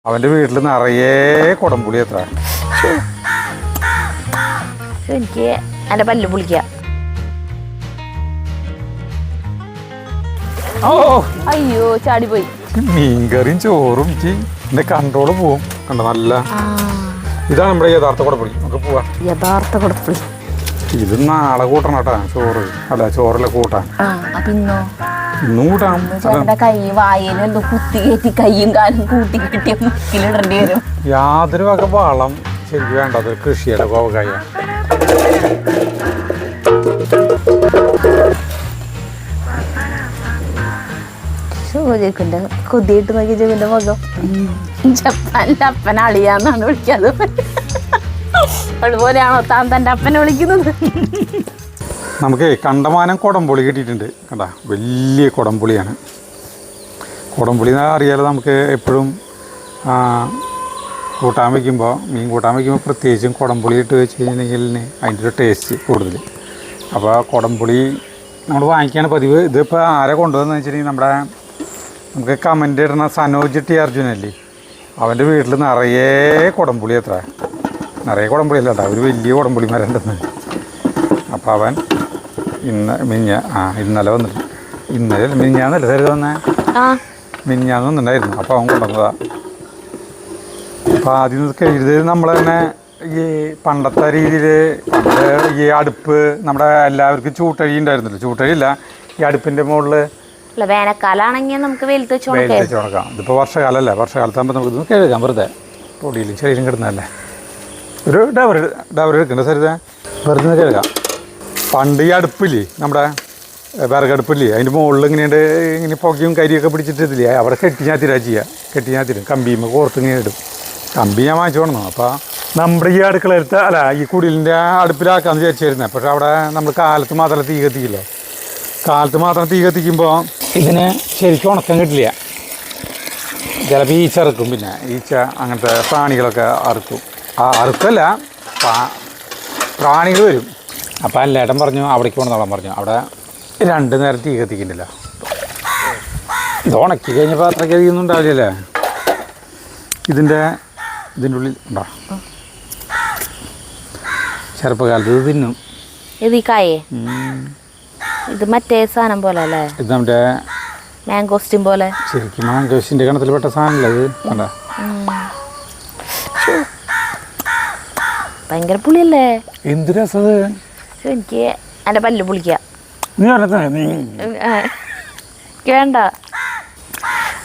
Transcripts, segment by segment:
അവന്റെ വീട്ടിൽ നിറയെ കുടംപുളി എത്ര എനിക്ക് എന്റെ പല്ല് പുളിക്ക. ഓ അയ്യോ ചാടിപ്പോയി. മീൻകറിയും ചോറും എന്റെ കൺട്രോള് പോവും. കണ്ട നല്ല ഇതാണ് നമ്മുടെ യഥാർത്ഥ കുടംപുളി. നമുക്ക് പോവാ. യഥാർത്ഥ കുടംപുളി ഇത് നാളെ കൂട്ടണം കേട്ടാ. ചോറ് അല്ല ചോറിലെ കൂട്ടാൻ. ഇന്നോ ഇന്നും കൂട്ടാം. ചേട്ടന്റെ കൈ വായനും എന്തോ കുത്തി കയറ്റി കയ്യും കാലും കൂട്ടി കിട്ടിയ മുക്കിലിടേണ്ടി വരും. യാതൊരു വക വളം ശരിക്കും വേണ്ടത് കൃഷിയുടെ കോവക്കായ. ചോദിക്കണ്ട കൊതിയിട്ട് നോക്കി ചോദിന്റെ മുഖം. ജപ്പാനിന്റെ അപ്പൻ അളിയാന്നാണ് വിളിക്കാതെ. അതുപോലെയാണോ താൻ തന്റെ അപ്പനെ വിളിക്കുന്നത്? നമുക്ക് കണ്ടമാനം കുടംപുളി കിട്ടിയിട്ടുണ്ട്. കണ്ട വലിയ കുടംപുളിയാണ്. കുടംപുളി അറിയാലോ, നമുക്ക് എപ്പോഴും കൂട്ടാൻ വയ്ക്കുമ്പോൾ മീൻ കൂട്ടാൻ വയ്ക്കുമ്പോൾ പ്രത്യേകിച്ചും കുടംപുളി ഇട്ട് വെച്ച് കഴിഞ്ഞിട്ടുണ്ടെങ്കിൽ അതിൻ്റെ ഒരു ടേസ്റ്റ് കൂടുതൽ. അപ്പോൾ കുടംപുളി നമ്മൾ വാങ്ങിക്കുകയാണ് പതിവ്. ഇതിപ്പോൾ ആരെ കൊണ്ടുവന്ന് വെച്ചിട്ടുണ്ടെങ്കിൽ നമുക്ക് കമൻ്റ് ഇടുന്ന സനോജ് ടി അർജുനല്ലേ, അവൻ്റെ വീട്ടിൽ നിറയെ കുടംപുളി എത്ര നിറയെ കുടംപുളി അല്ല കേട്ടോ, ഒരു വലിയ കുടംപുളി മരം ഉണ്ടെന്ന്. അപ്പോൾ അവൻ ഇന്നലെ വന്നിട്ട് മിനിഞ്ഞാന്നല്ലേ സരി വന്നേ, മിനിഞ്ഞാന്ന് വന്നിട്ടുണ്ടായിരുന്നു. അപ്പോൾ അവൻ കൊണ്ടുവന്നതാ. അപ്പോൾ ആദ്യം കഴുത് നമ്മൾ തന്നെ ഈ പണ്ടത്തെ രീതിയിൽ പണ്ട് ഈ അടുപ്പ് നമ്മുടെ എല്ലാവർക്കും ചൂട്ടഴി ഉണ്ടായിരുന്നല്ലോ. ചൂട്ടഴിയില്ല, ഈ അടുപ്പിൻ്റെ മുകളിൽ വേനൽക്കാലാണെങ്കിൽ നമുക്ക് വെയിലത്ത് വെച്ച് ഉണക്കാം. ഇതിപ്പോൾ വർഷകാലമല്ല, വർഷകാലത്താകുമ്പോൾ നമുക്ക് ഇതൊന്ന് കഴുകാം. വെറുതെ പൊടിയിലും ശരീരം കിടന്നതല്ലേ. ഒരു ഡവർ എടുക്കണ്ട സരിത, വെറുതെ കഴുകാം. പണ്ട് ഈ അടുപ്പില്ലേ, നമ്മുടെ വിറകടുപ്പില്ലേ, അതിൻ്റെ മുകളിൽ ഇങ്ങനെ പുകയും കരിയൊക്കെ പിടിച്ചിട്ടില്ലേ, അവിടെ കെട്ടിഞ്ഞാത്തിരാ ചെയ്യുക. കെട്ടിഞ്ഞാത്തിരും കമ്പിയുമ്പോൾ കോർത്ത് ഇങ്ങനെ ഇടും. കമ്പി ഞാൻ വാങ്ങിച്ചു കൊണ്ടു. അപ്പോൾ നമ്മുടെ ഈ അടുക്കളയിലത്തെ അല്ല ഈ കുടിലിൻ്റെ അടുപ്പിലാക്കാമെന്ന് വിചാരിച്ചിരുന്നത്. പക്ഷേ അവിടെ നമ്മൾ കാലത്ത് മാത്രമല്ല തീ കത്തിക്കില്ല. കാലത്ത് മാത്രം തീ കത്തിക്കുമ്പോൾ ഇതിന് ശരിക്കും ഉണക്കം കിട്ടില്ല. ചിലപ്പോൾ ഈച്ച അറുക്കും. പിന്നെ ഈച്ച അങ്ങനത്തെ പ്രാണികളൊക്കെ അറുക്കും. അറുക്കല്ല, പ്രാണികൾ വരും. അപ്പോൾ അല്ലേട്ടൻ പറഞ്ഞു അവിടേക്ക് കൊണ്ടുവന്നോളാൻ പറഞ്ഞു. അവിടെ 2 നേരം തീ കത്തിക്കുന്നില്ല. ഇത് ഉണക്കി കഴിഞ്ഞപ്പോൾ അത്രയ്ക്ക് അധികമൊന്നും ഉണ്ടാവില്ലല്ലേ. ഇതിൻ്റെ ഉള്ളിൽ ഉണ്ടോ ചെറുപ്പകാലത്ത് ഇത് തിന്നും. ഇത് ഈ കായേ ഇത് മറ്റേ സാധനം പോലെ അല്ലേ? ഇത് നമ്മുടെ മാങ്കോസ്റ്റിൻ പോലെ. ശരിക്കും മാങ്കോസ്റ്റിൻ്റെ കണത്തിൽപ്പെട്ട സാധനമല്ല ഇത്. കണ്ട ഭയങ്കര പുളിയല്ലേ? എന്ത് രസം. എനിക്ക് എൻ്റെ പല്ല് പുളിക്കുക. നീ വേണ്ട.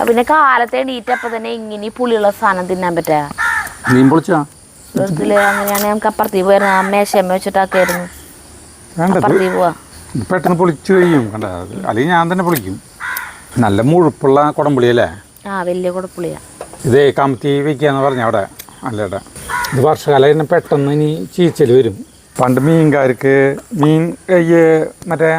പിന്നെ കാലത്തെ എണീറ്റപ്പോൾ തന്നെ ഇങ്ങനെ പുളിയുള്ള സാധനം തിന്നാൻ പറ്റാ. നീ പൊളിച്ചാ അങ്ങനെയാണ് നമുക്ക് അപ്പുറത്തേക്ക് പോയിരുന്നു. അമ്മേശമ്മ വെച്ചിട്ടാക്കായിരുന്നു. അപ്പുറത്തേക്ക് പോവാ. പെട്ടെന്ന് പൊളിച്ചു കഴിയും. കണ്ട, അല്ലെങ്കിൽ ഞാൻ തന്നെ പൊളിക്കും. നല്ല മുഴുപ്പുള്ള കുടംപുളിയല്ലേ? വലിയ കുടംപുളിയാ. ഇതേ കമത്തി വയ്ക്കാന്ന് പറഞ്ഞ അവിടെ അല്ലേട്ടാ. ഇത് വർഷകാലം തന്നെ പെട്ടെന്ന് ഇനി ചീച്ചൽ വരും. പണ്ട് മീൻകാർക്ക് മീൻ മറ്റേ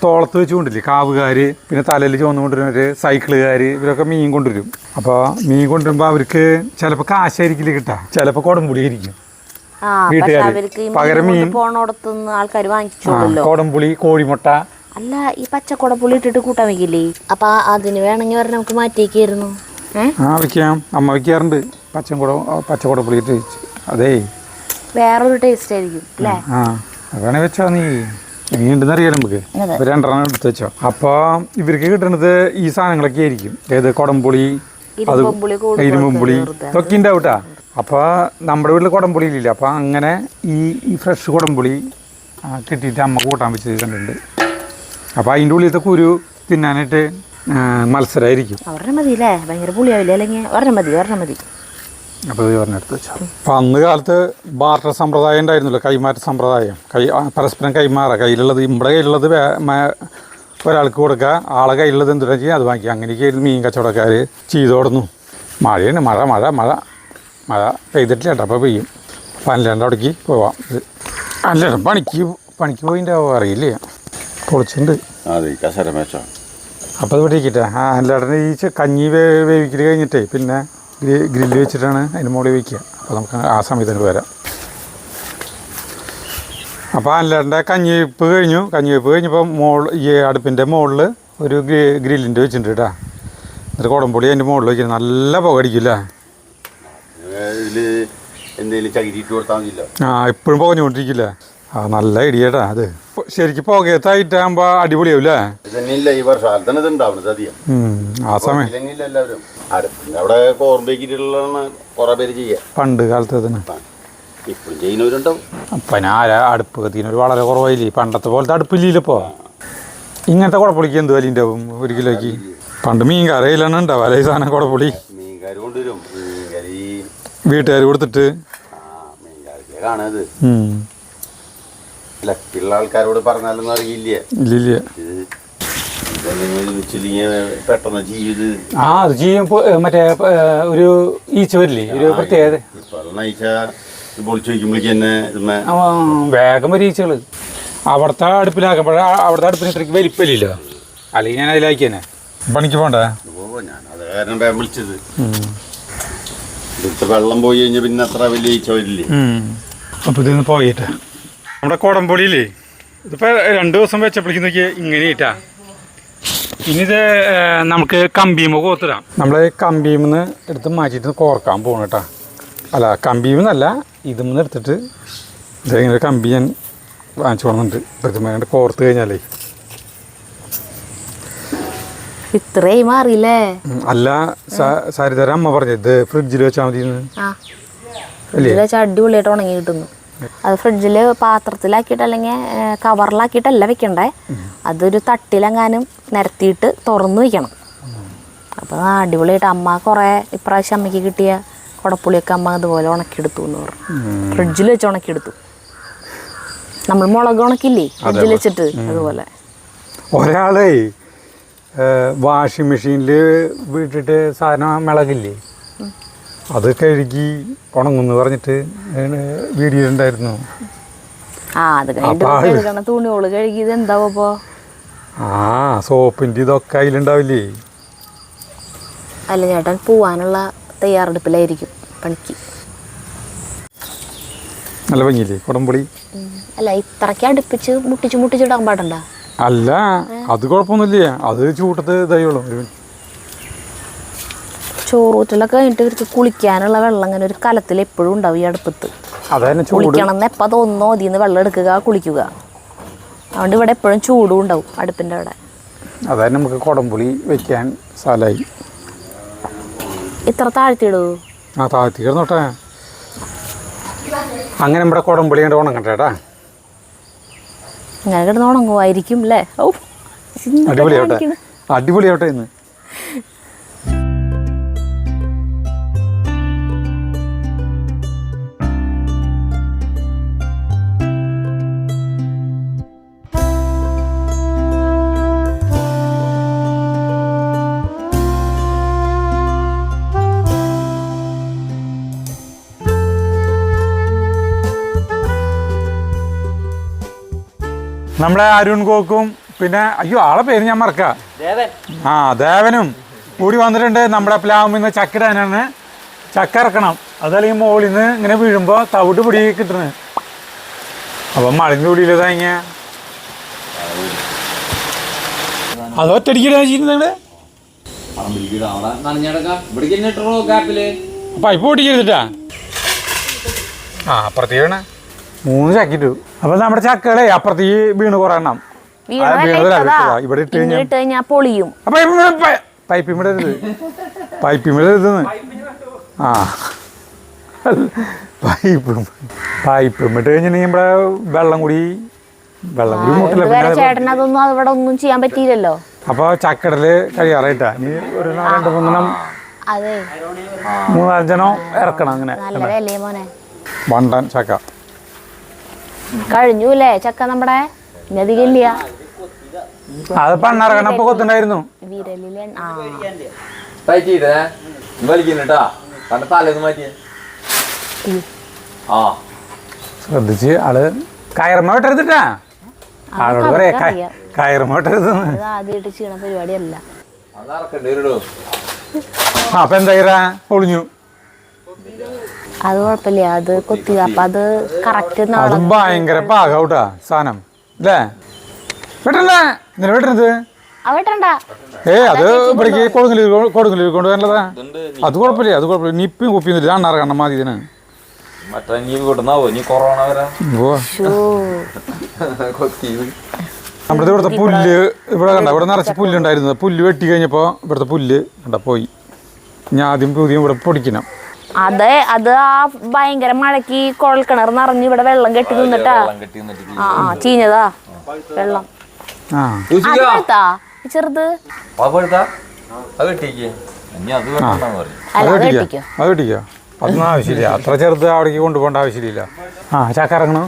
തോളത്ത് വെച്ച് കൊണ്ടില്ലേ കാവുകാർ, പിന്നെ തലയിൽ ചുവന്ന് കൊണ്ടുവരുന്നവർ, സൈക്കിളുകാർ, ഇവരൊക്കെ മീൻ കൊണ്ടുവരും. അപ്പോൾ മീൻ കൊണ്ടുവരുമ്പോൾ അവർക്ക് ചിലപ്പോൾ കാശായിരിക്കില്ല കിട്ടുക, ചിലപ്പോൾ കുടംപുളി ആയിരിക്കും. വീട്ടുകാർ പകരം മീൻ ആൾക്കാർ വാങ്ങിച്ചോളൂ. കുടംപുളി, കോഴിമുട്ട. അല്ല, ഈ പച്ചക്കുടംപുളി ഇട്ടിട്ട് കൂട്ടാൻ വെക്കില്ലേ? അപ്പൊ അതിന് വേണമെങ്കിൽ പറഞ്ഞാൽ നമുക്ക് മാറ്റിയേക്കായിരുന്നു. വയ്ക്കാം, അമ്മ വയ്ക്കാറുണ്ട്. പച്ചക്കുടംപുളി ഇട്ട് അതേ വേറൊരു ടേസ്റ്റ് ആയിരിക്കും അല്ലേ? അതാണ് വെച്ചോ. നീ ഉണ്ടെന്നറിയാലോ നമുക്ക്. 2 എടുത്ത് വെച്ചോ. അപ്പോൾ ഇവർക്ക് കിട്ടുന്നത് ഈ സാധനങ്ങളൊക്കെ ആയിരിക്കും. ഏത് കുടംപുളി, അത് ഇരുമ്പുളി ഇതൊക്കെ ഉണ്ടാവൂട്ടാ. അപ്പോൾ നമ്മുടെ വീട്ടിൽ കുടംപുളി ഇല്ല. അപ്പോൾ അങ്ങനെ ഈ ഫ്രഷ് കുടംപുളി കിട്ടിയിട്ട് അമ്മ കൂട്ടാൻ വെച്ച് കണ്ടിട്ടുണ്ട്. അപ്പോൾ അതിൻ്റെ ഉള്ളിലത്തെ കുരു തിന്നാനായിട്ട് മത്സരമായിരിക്കും. ഒരെണ്ണം മതി അല്ലേ? ഭയങ്കര പുളിയാവില്ല. അല്ലെങ്കിൽ ഒരെണ്ണം മതി. അപ്പോൾ ഇത് പറഞ്ഞെടുത്ത് വെച്ചാൽ അപ്പോൾ അന്ന് കാലത്ത് ബാർട്ടർ സമ്പ്രദായം ഉണ്ടായിരുന്നല്ലോ, കൈമാറ്റ സമ്പ്രദായം. പരസ്പരം കൈമാറുക. കയ്യിലുള്ളത് നമ്മുടെ കയ്യിലുള്ളത് ഒരാൾക്ക് കൊടുക്കുക, ആളെ കയ്യിലുള്ളത് എന്തുകൊണ്ടാ ചെയ്യുക അത് വാങ്ങിക്കുക. അങ്ങനെയൊക്കെയായിരുന്നു മീൻ കച്ചവടക്കാർ ചെയ്തോടുന്നു. മഴയാണ്, മഴ പെയ്തിട്ടില്ല കേട്ടോ. അപ്പോൾ പെയ്യും. പനലാണ്ട് അവിടേക്ക് പോവാം. അല്ല പണിക്ക് പോയിട്ടാവും, അറിയില്ല. പൊളിച്ചിട്ടുണ്ട്. അപ്പോൾ അത് പിടിക്കട്ടെ. അല്ലാണ്ട് ഈ കഞ്ഞി വേവിക്കൽ കഴിഞ്ഞിട്ടേ പിന്നെ ഗ്രില്ല് വെച്ചിട്ടാണ് അതിന് മുകളിൽ വയ്ക്കുക. അപ്പോൾ നമുക്ക് ആ സമയത്തിന് വരാം. അപ്പോൾ അല്ലാണ്ട് കഞ്ഞിവെപ്പ് കഴിഞ്ഞപ്പോൾ ഈ അടുപ്പിൻ്റെ മുകളിൽ ഒരു ഗ്രില്ലിൻ്റെ വെച്ചിട്ടുണ്ട് കേട്ടോ. എന്നിട്ട് കുടംപുളി അതിൻ്റെ മുകളിൽ വയ്ക്കുന്നത് നല്ല പുക അടിക്കില്ല. ഇതില് എന്തെങ്കിലും ചകിരിയിട്ട് കൊടുത്താൽ മതിയല്ലോ. ആ ഇപ്പോഴും പോകഞ്ഞുകൊണ്ടിരിക്കില്ല. ആ നല്ല ഐഡിയട്ടാ അത്. ശരിക്കും പുകയത്തായിട്ടാകുമ്പോ അടിപൊളിയാവൂല്ലേ? ഇത് തന്നെയില്ല ഈ വർഷകാലത്താണ് ഇത് ഉണ്ടാവുന്നത് അധികം. ആ സമയം എല്ലാവരും അവിടെ കോർമ്പേക്കിട്ടുള്ളതാണ് കുറെ പേര് ചെയ്യാ പണ്ട് കാലത്ത് തന്നെ. ഇപ്പോഴും ചെയ്യുന്നവരുണ്ടാവും. അപ്പൊ ഞാൻ അടുപ്പ് കത്തിനൊരു വളരെ കുറവായില്ലേ, പണ്ടത്തെ പോലത്തെ അടുപ്പില്ലല്ലോ ഇപ്പോൾ. ഇങ്ങനത്തെ കുടപ്പൊളിക്ക് എന്ത് വില ഉണ്ടാവും ഒരു കിലോയ്ക്ക്? പണ്ട് മീൻ കറിയിലാണ് ഉണ്ടാവും അല്ലെ ഈ സാധനം കുടപ്പൊളി. മീൻകാർ കൊണ്ടുവരും. മീൻകറി വീട്ടുകാർ കൊടുത്തിട്ട് മീൻകാർക്ക് കാണത് ലക്കുള്ള ആൾക്കാരോട് പറഞ്ഞാലൊന്നും അറിയില്ല. ഇല്ലില്ല. പെട്ടെന്ന് ചെയ്ത് അത് ചെയ്യുമ്പോ മറ്റേ ഒരു ഈച്ച വരില്ലേ, ഒരു പ്രത്യേകത. പൊളിച്ചു വയ്ക്കുമ്പോഴേക്ക് തന്നെ വേഗം ഒരു ഈച്ചകള് അവിടുത്തെ അടുപ്പിലാക്കുമ്പോഴ അവിടുത്തെ അടുപ്പിന് ഇത്രയ്ക്ക് വലിപ്പല്ലോ, അല്ലെങ്കിൽ ഞാൻ അതിലാക്കി തന്നെ പണിക്ക് പോണ്ടേ. ഞാൻ അത് കാരണം വേഗം വിളിച്ചത്. ഇവിടുത്തെ വെള്ളം പോയി കഴിഞ്ഞാൽ പിന്നെ അത്ര വലിയ ഈച്ച വരില്ലേ. അപ്പൊ ഇതിന്ന് പോയിട്ട് നമ്മുടെ കുടംപൊളിയില്ലേ, ഇതിപ്പോ 2 ദിവസം വെച്ചപ്പോഴേക്കും നോക്കിയാൽ ഇങ്ങനെ ഇട്ടാ. ഇനി ഇത് നമുക്ക് കമ്പിയുമ്പോ കോത്തിടാം. നമ്മൾ കമ്പിയുമെന്ന് എടുത്ത് മാറ്റിയിട്ട് കോർക്കാൻ പോകണം കേട്ടാ. അല്ല കമ്പിയുമെന്നല്ല, ഇതുമെന്ന് എടുത്തിട്ട് ഇങ്ങനെ കമ്പി ഞാൻ വാങ്ങിച്ചു പോകുന്നുണ്ട്. ഇതൊക്കെ കോർത്ത് കഴിഞ്ഞാലേ ഇത്രയും മാറിയില്ലേ? അല്ല സാരിതര അമ്മ പറഞ്ഞത് ഇത് ഫ്രിഡ്ജിൽ വെച്ചാൽ മതി അടിപൊളിയായിട്ട് ഉണങ്ങി കിട്ടുന്നു. അത് ഫ്രിഡ്ജിൽ പാത്രത്തിലാക്കിയിട്ട് അല്ലെങ്കിൽ കവറിലാക്കിയിട്ടല്ല വെക്കണ്ടേ, അതൊരു തട്ടിലെങ്ങാനും നിരത്തിയിട്ട് തുറന്നു വയ്ക്കണം. അപ്പോൾ അടിപൊളിയായിട്ട് അമ്മ കുറേ ഇപ്രാവശ്യം അമ്മയ്ക്ക് കിട്ടിയ കുടപ്പുളിയൊക്കെ അമ്മ അതുപോലെ ഉണക്കിയെടുത്തു എന്ന് പറഞ്ഞു. ഫ്രിഡ്ജിൽ വെച്ച് ഉണക്കിയെടുത്തു. നമ്മൾ മുളക് ഉണക്കില്ലേ ഫ്രിഡ്ജിൽ വെച്ചിട്ട്, അതുപോലെ. ഒരാളെ വാഷിംഗ് മെഷീനിൽ വിട്ടിട്ട് സാധനം മിളകില്ലേ അത് കഴുകി ഉണങ്ങുന്നു പറഞ്ഞിട്ട് വീഡിയോ ഉണ്ടായിരുന്നു. അത് കഴിഞ്ഞിട്ട് തുണിയോള് കഴുകിയത് എന്താവും അപ്പോ? സോപ്പിൻ്റെ ഇതൊക്കെ അതിലുണ്ടാവില്ലേ? അല്ല ചേട്ടൻ പോവാനുള്ള തയ്യാറെടുപ്പിലായിരിക്കും പണിക്ക്. നല്ല ഭംഗിയില്ലേ കുടംപൊളി? അല്ല ഇത്രയ്ക്ക് അടുപ്പിച്ച് മുട്ടിച്ചിടാൻ പാടണ്ട. അല്ല അത് കുഴപ്പമൊന്നുമില്ല, അത് ചൂട്ടത്ത് ഇതായുള്ളൂ. ചോറൂറ്റലൊക്കെ കഴിഞ്ഞിട്ട് ഇവർക്ക് കുളിക്കാനുള്ള വെള്ളം അങ്ങനെ ഒരു കലത്തിൽ എപ്പോഴും ഉണ്ടാവും ഈ അടുപ്പത്ത്. കുളിക്കണം എന്ന് എപ്പോൾ തോന്നുന്നോ അതിന്ന് വെള്ളം എടുക്കുക കുളിക്കുക. അതുകൊണ്ട് ഇവിടെ എപ്പോഴും ചൂടും ഉണ്ടാവും അടുപ്പിൻ്റെ അവിടെ. അതായത് നമുക്ക് കുടംപുളി വെക്കാൻ സ്ഥലമായി. ഇത്ര താഴ്ത്തിയിടൂ? താഴ്ത്തി കിടന്നോട്ടെ. അങ്ങനെ നമ്മുടെ കുടംപുളി കണ്ട് ഉണങ്ങട്ടേട്ടാ. ഇങ്ങനെ കിടന്ന് ഉണങ്ങുമായിരിക്കും അല്ലേ? ഓ അടിപൊളിയാവട്ടെ, അടിപൊളിയാവട്ടെ ഇന്ന്. നമ്മുടെ അരുൺ കോക്കും പിന്നെ അയ്യോ ആളെ പേര് ഞാൻ മറക്കാം, ദേവനും കൂടി വന്നിട്ടുണ്ട്. നമ്മുടെ പ്ലാവിൽ നിന്ന് ചക്ക ഇടാനാണ്. ചക്ക ഇറക്കണം, അതല്ലെങ്കിൽ മുകളിൽ നിന്ന് ഇങ്ങനെ വീഴുമ്പോൾ തവിട് പിടി കിട്ടുന്നത്. അപ്പം മളിഞ്ഞ കൂടിയില്ല തേങ്ങ അത് ഒറ്റടിക്കിടാ പൈപ്പ് പൊട്ടിക്കരുതിട്ടാ. അപ്പുറത്തേക്കാണ് 3 ചക്കിട്ടു. അപ്പൊ നമ്മുടെ ചക്കളെ അപ്പുറത്തേക്ക് വീണ് കുറേ എണ്ണം ഇവിടെ ഇട്ട് കഴിഞ്ഞാൽ പൊളിയും. പൈപ്പിമിടരുത്, പൈപ്പിമിടരുതെന്ന്. പൈപ്പിമിട്ട് കഴിഞ്ഞിട്ടുണ്ടെങ്കിൽ നമ്മുടെ വെള്ളം കൂടി മൂട്ടില്ല. ചേട്ടൻ അതൊന്നും അവിടെ ഒന്നും ചെയ്യാൻ പറ്റിയില്ലല്ലോ. അപ്പൊ ചക്കടല് കഴിയാറായിട്ടാ. ഇനി ഒരു 2-3 3-5 ഇറക്കണം. അങ്ങനെ നല്ല വിലയെ മോനെ വണ്ടൻ ചക്ക കഴിഞ്ഞൂല്ലേ ചക്ക നമ്മുടെ അധികം ഇല്ല. അത് പണ്ണിറങ്ങണപ്പോ കൊത്തുണ്ടായിരുന്നു. ശ്രദ്ധിച്ച് ആള് കയറുമ്പോ വിട്ടരുത്തിട്ടാ. ആളോട് പറയാ കയറുമ്പോ വിട്ടരുത്. ആദ്യമായിട്ട് ചെയ്യണ പരിപാടിയല്ല. അപ്പൊ എന്താ പൊളിഞ്ഞു. അത് കുഴപ്പമില്ല, അത് കൊത്തി. അപ്പൊ അത് കറക്റ്റ് അത് ഭയങ്കര പാകൗട്ടാ സാധനം അല്ലേ? വെട്ടണ്ടേ ഇന്നലെ വെട്ടരുത്. അവട്ടണ്ട അത് ഇവിടേക്ക് കൊടുങ്ങല്ലൂർ കൊണ്ടുവരാനുള്ളതാ. അത് കുഴപ്പമില്ല, അത് കുഴപ്പമില്ല. നിപ്പും കുപ്പിയൊന്നും ഇല്ല. അണ്ണാറ് കണ്ണം മതി ഇതിന്. നമ്മുടെ ഇവിടുത്തെ പുല്ല് ഇവിടെ കണ്ട, ഇവിടെ നിറച്ച് പുല്ലുണ്ടായിരുന്നത്. പുല്ല് വെട്ടി കഴിഞ്ഞപ്പോൾ ഇവിടുത്തെ പുല്ല് കണ്ട പോയി. ഞാൻ ആദ്യം പുതിയ ഇവിടെ പൊടിക്കണം. അതെ, അത് ആ ഭയങ്കര മഴക്ക് കുഴൽക്കിണർ നിറഞ്ഞ് ഇവിടെ വെള്ളം കെട്ടി നിന്നിട്ടാ. ആ ചീഞ്ഞതാ വെള്ളം. ചെറുത് അത് കെട്ടിക്കോ. അതൊന്നും ആവശ്യമില്ല. അത്ര ചെറുത് അവിടേക്ക് കൊണ്ടുപോകേണ്ട ആവശ്യമില്ല. ചക്കറങ്ങണം.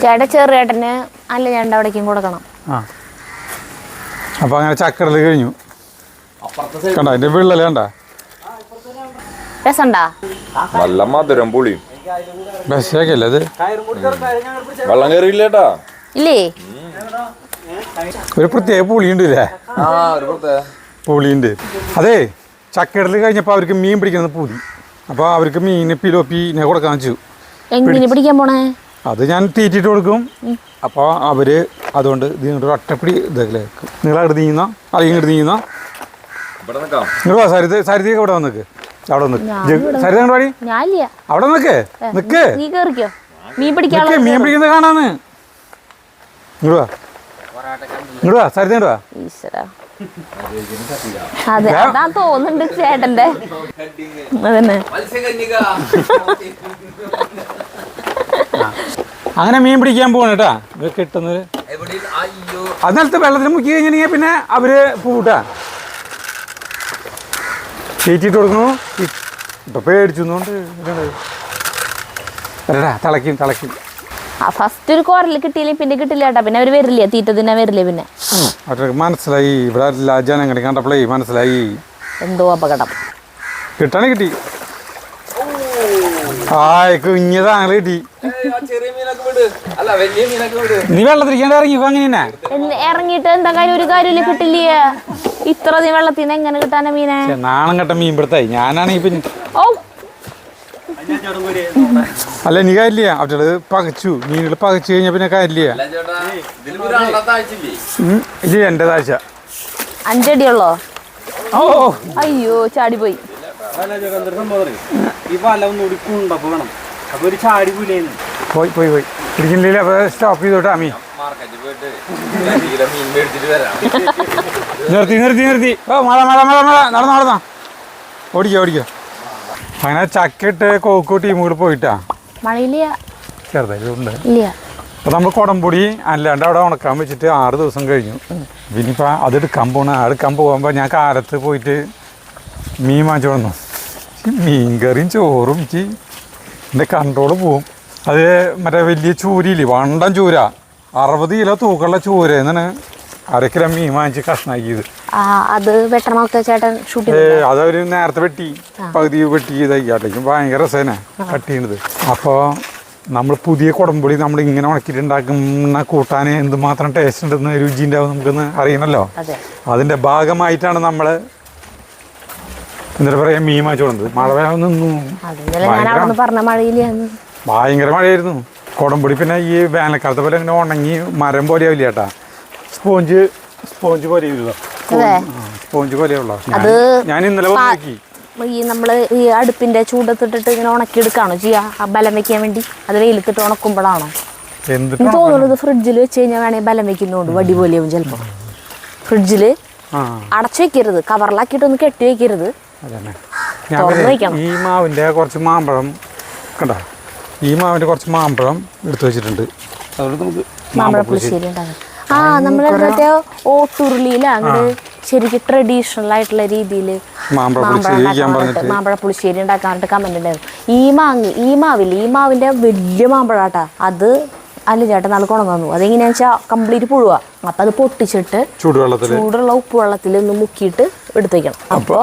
ചേട്ടാ ചെറുചേട്ടന് അല്ല ചേട്ടൻ അവിടേക്കും കൊടുക്കണം. അപ്പൊ അങ്ങനെ ചക്കടല് കഴിഞ്ഞു. കണ്ട അതിന്റെ വിള്ളല് കണ്ട. രസണ്ടാ? നല്ല മധുരം പുളിയും ബസ്സേക്കല്ലേ അത്? വെള്ളം കയറിയില്ലേട്ടാ? ഇല്ലേ? ഒരു പ്രത്യേക പുളിയുണ്ട് ഇല്ലേ? പുളിയുണ്ട്. അതെ, ചക്കടല് കഴിഞ്ഞപ്പോൾ അവർക്ക് മീൻ പിടിക്കുന്നത് പൂതി. അപ്പോൾ അവർക്ക് മീന് പിലോപ്പിനെ കൊടുക്കാൻ വെച്ചു. എങ്ങനെ പിടിക്കാൻ പോണേ? അത് ഞാൻ തീറ്റിട്ട് കൊടുക്കും. അപ്പോൾ അവര് അതുകൊണ്ട് ഇതിങ്ങോട്ട് ഒറ്റപ്പിടി ഇതല്ലേ. നിങ്ങൾ അവിടെ നീങ്ങുന്നോ അല്ലെങ്കിൽ ഇങ്ങോട്ട് നീങ്ങുന്നോ? നിങ്ങൾ വാ സരിത, സരിതയൊക്കെ ഇവിടെ വന്നിക്ക്. അവിടെ വന്നിക്ക്. സരിത കണ്ടു പാടി. അവിടെ നിക്ക് നിക്ക്. മീൻ പിടിക്കുന്നത് കാണാന്ന്. ഇങ്ങോട്ട് വാ, ഇങ്ങോട്ട് വാ സരിത, ഇങ്ങോട്ട് വാ. അതെ, അതാ തോന്നുന്നുണ്ട് ചേട്ടന്റെ. അതന്നെ. അങ്ങനെ മീൻ പിടിക്കാൻ പോകണം കേട്ടാ. കിട്ടുന്നത് അതിനകത്ത് വെള്ളത്തിൽ മുക്കി കഴിഞ്ഞിട്ടുണ്ടെങ്കിൽ പിന്നെ അവര് പൂട്ടാ തീറ്റിട്ട് കൊടുക്കണു. ഇപ്പൊ പേടിച്ചുകൊണ്ട് തിളക്കും തിളക്കും. ഫസ്റ്റ് ഒരു കോരല് കിട്ടിയില്ലേ പിന്നെ കിട്ടില്ല കേട്ടാ. പിന്നെ അവര് വരില്ല, തീറ്റ തിന്നാ വരില്ല. പിന്നെ അവർക്ക് മനസ്സിലായി, ഇവിടെ എല്ലാ ജനങ്ങളെ കണ്ടപ്പോഴേ മനസ്സിലായി എന്തോ അപകടം. കിട്ടണേ കിട്ടി. കുഞ്ഞതാണ് കിട്ടി. നീ വെള്ളത്തിരിക്കാണ്ട് ഇറങ്ങിക്കോ. അങ്ങനെ ഇറങ്ങിയിട്ട് എന്താ കാര്യം? ഒരു കാര്യമില്ല, കിട്ടില്ലേ. ഇത്ര വെള്ളത്തിൽ നിന്ന് എങ്ങനെ കിട്ടാനാ മീനെ? നാണം കെട്ട മീൻ പിടുത്തായി ഞാനാണെങ്കിൽ പിന്നെ. ഓ അല്ല നീ കാര്യമില്ല. അവറ്റകള് പകച്ചു, മീനുകൾ പകച്ചു കഴിഞ്ഞാൽ പിന്നെ കാര്യമില്ല. ഇല്ല, എൻ്റെ താഴ്ച 5 അടിയുള്ളോ? ഓ അയ്യോ, ചാടിപ്പോയി. പോയി പോയി പോയി പിടിക്കുന്നില്ല. അപ്പൊ സ്റ്റോപ്പ് ചെയ്തോട്ടാ മീൻ. നിർത്തി നിർത്തി നിർത്തി. ഓ മഴ മഴ മഴ മഴ. നടന്നോ നടന്നോ, ഓടിക്കോ ഓടിക്കോ. അങ്ങനെ ചക്കിട്ട് കോക്കോ ടീം കൂടെ പോയിട്ടാ. മഴയില്ല, ചെറുതായിട്ടുണ്ട്. ഇല്ല. അപ്പോൾ നമ്മൾ കുടംപൊടി അല്ലാണ്ട് അവിടെ ഉണക്കാൻ വെച്ചിട്ട് 6 ദിവസം കഴിഞ്ഞു. ഇനിയിപ്പോൾ അതെടുക്കാൻ എടുക്കാൻ പോകുമ്പോൾ ഞാൻ കാലത്ത് പോയിട്ട് മീൻ വാങ്ങിച്ചു വന്നു. മീൻ കറിയും ചോറും എൻ്റെ കൺട്രോള് പോവും. അത് മറ്റേ വലിയ ചൂരിയില്ലേ, വണ്ടൻ ചൂര, 60 കിലോ തൂക്കമുള്ള ചൂര എന്നാണ് 1/2 കിലോ മീൻ വാങ്ങിച്ച് കഷ്ണാക്കിയത്. അത് വെട്ടണമൊക്കെ ചേട്ടൻ ഷൂട്ട് അതവര് നേരത്തെ വെട്ടി പകുതി വെട്ടി ഇതാക്കിയാട്ടേക്കും ഭയങ്കര രസേന കട്ട് ചെയ്യണത്. അപ്പോൾ നമ്മൾ പുതിയ കുടംപൊടി നമ്മൾ ഇങ്ങനെ ഉണക്കിയിട്ടുണ്ടാക്കുന്ന കൂട്ടാൻ എന്തുമാത്രം ടേസ്റ്റ് ഉണ്ടെന്ന് രുചി ഉണ്ടാവും നമുക്കൊന്ന് അറിയണമല്ലോ. അതിൻ്റെ ഭാഗമായിട്ടാണ് നമ്മൾ എന്താ പറയുക മീൻ വാങ്ങിച്ചു കൊടുത്തത്. മഴ നിന്നു, ഭയങ്കര മഴയായിരുന്നു. കുടംപൊടി പിന്നെ ഈ വേനൽക്കാലത്തെ പോലെ ഇങ്ങനെ ഉണങ്ങി മരം പോലെ ആവില്ല ചേട്ടാ. സ്പോഞ്ച് പോലെ സ്പോഞ്ച് പോലെയുള്ള. ഞാൻ ഇന്നലെ നോക്കി. ഈ നമ്മള് ഈ അടുപ്പിന്റെ ചൂടത്തിട്ടിട്ട് ഇങ്ങനെ ഉണക്കിയെടുക്കാണോ ചെയ്യാ ബലം വെക്കാൻ വേണ്ടി? അത് വെയിലത്തിട്ട് ഉണക്കുമ്പോഴാണോ തോന്നുന്നത്? ഫ്രിഡ്ജിൽ വെച്ച് കഴിഞ്ഞാൽ വേണമെങ്കിൽ ബലം വെക്കുന്നതുകൊണ്ട് വടി പോലെയാവും ചിലപ്പോൾ. ഫ്രിഡ്ജില് അടച്ചു വെക്കരുത്, കവറിലാക്കിയിട്ടൊന്ന് കെട്ടി വെക്കരുത്. ഈ മാവിന്റെ കുറച്ച് മാമ്പഴം കണ്ട, ഈ മാവിന്റെ കുറച്ച് മാമ്പഴം എടുത്തു വെച്ചിട്ടുണ്ട്. അതുകൊണ്ട് നമുക്ക് മാമ്പഴപ്പുളിശ്ശേരി ഉണ്ടാകും. നമ്മളെ മറ്റേ ഓട്ടുരുളിയില അങ്ങോട്ട് ശരിക്കും ട്രഡീഷണൽ ആയിട്ടുള്ള രീതിയിൽ മാമ്പഴപ്പുളിശ്ശേരി ഉണ്ടാക്കാനായിട്ട് കമന്റ് ഉണ്ടായിരുന്നു. ഈ മാവിന്റെ വലിയ മാമ്പഴാട്ടാ. അത് അല്ല ചേട്ടൻ നാളെ കൊണ്ടു തന്നു. അതെങ്ങനെയാ വെച്ചാൽ കംപ്ലീറ്റ് പുഴുവാ. അപ്പൊ അത് പൊട്ടിച്ചിട്ട് ചൂടുള്ള ഉപ്പ് വെള്ളത്തിൽ ഒന്ന് മുക്കിയിട്ട് എടുത്ത് വെക്കണം. അപ്പോൾ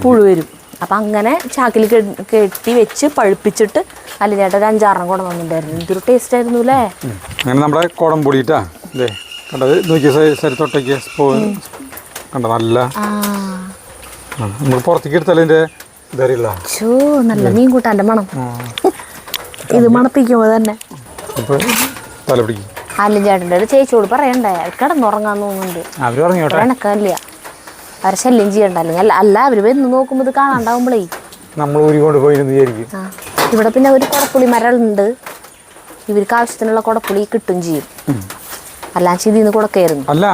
പുഴു വരും. അപ്പൊ അങ്ങനെ ചാക്കിൽ കെട്ടി വെച്ച് പഴുപ്പിച്ചിട്ട് അല്ല ചേട്ടൻ 5-6 കൊണ്ടു തന്നിട്ടുണ്ടായിരുന്നു. എന്തൊരു ടേസ്റ്റ് ആയിരുന്നു അല്ലേ. അങ്ങനെ നമ്മുടെ കുടംപൊടിയിട്ടാ അല്ലേ കണ്ടത്. നോക്കിയ സരിത്തൊട്ടേക്ക് സ്പൂൺ കണ്ട, നല്ല നമ്മൾ പുറത്തേക്ക് എടുത്താലതിൻ്റെ ഇതറിയില്ല. നല്ല മീൻ കൂട്ടാൻ്റെ മണം ഇത് മണപ്പിക്കുമ്പോൾ തന്നെ ഇപ്പോൾ തല പിടിക്കും. അല്ല ചേട്ടൻ്റെ ഒരു ചേച്ചിയോട് പറയണ്ടേ കിടന്നുറങ്ങാൻ തോന്നുന്നുണ്ട്. അവർ പറഞ്ഞോട്ടെ. എനക്കല്ല അവരെ ശല്യം ചെയ്യണ്ട. അല്ലെങ്കിൽ അല്ല അവർ വന്ന് നോക്കുമ്പോൾ ഇത് കാണാണ്ടാവുമ്പോഴേ നമ്മൾ ഊരി കൊണ്ട് പോയിരുന്നു വിചാരിക്കും. ആ ഇവിടെ പിന്നെ ഒരു കുടപ്പുളി മരം ഉണ്ട്. ഇവർക്ക് ആവശ്യത്തിനുള്ള കുടപ്പുളി കിട്ടും ചെയ്യും. അല്ലാതെ ഇതിൽ നിന്ന് കൊടുക്കായിരുന്നു. അല്ല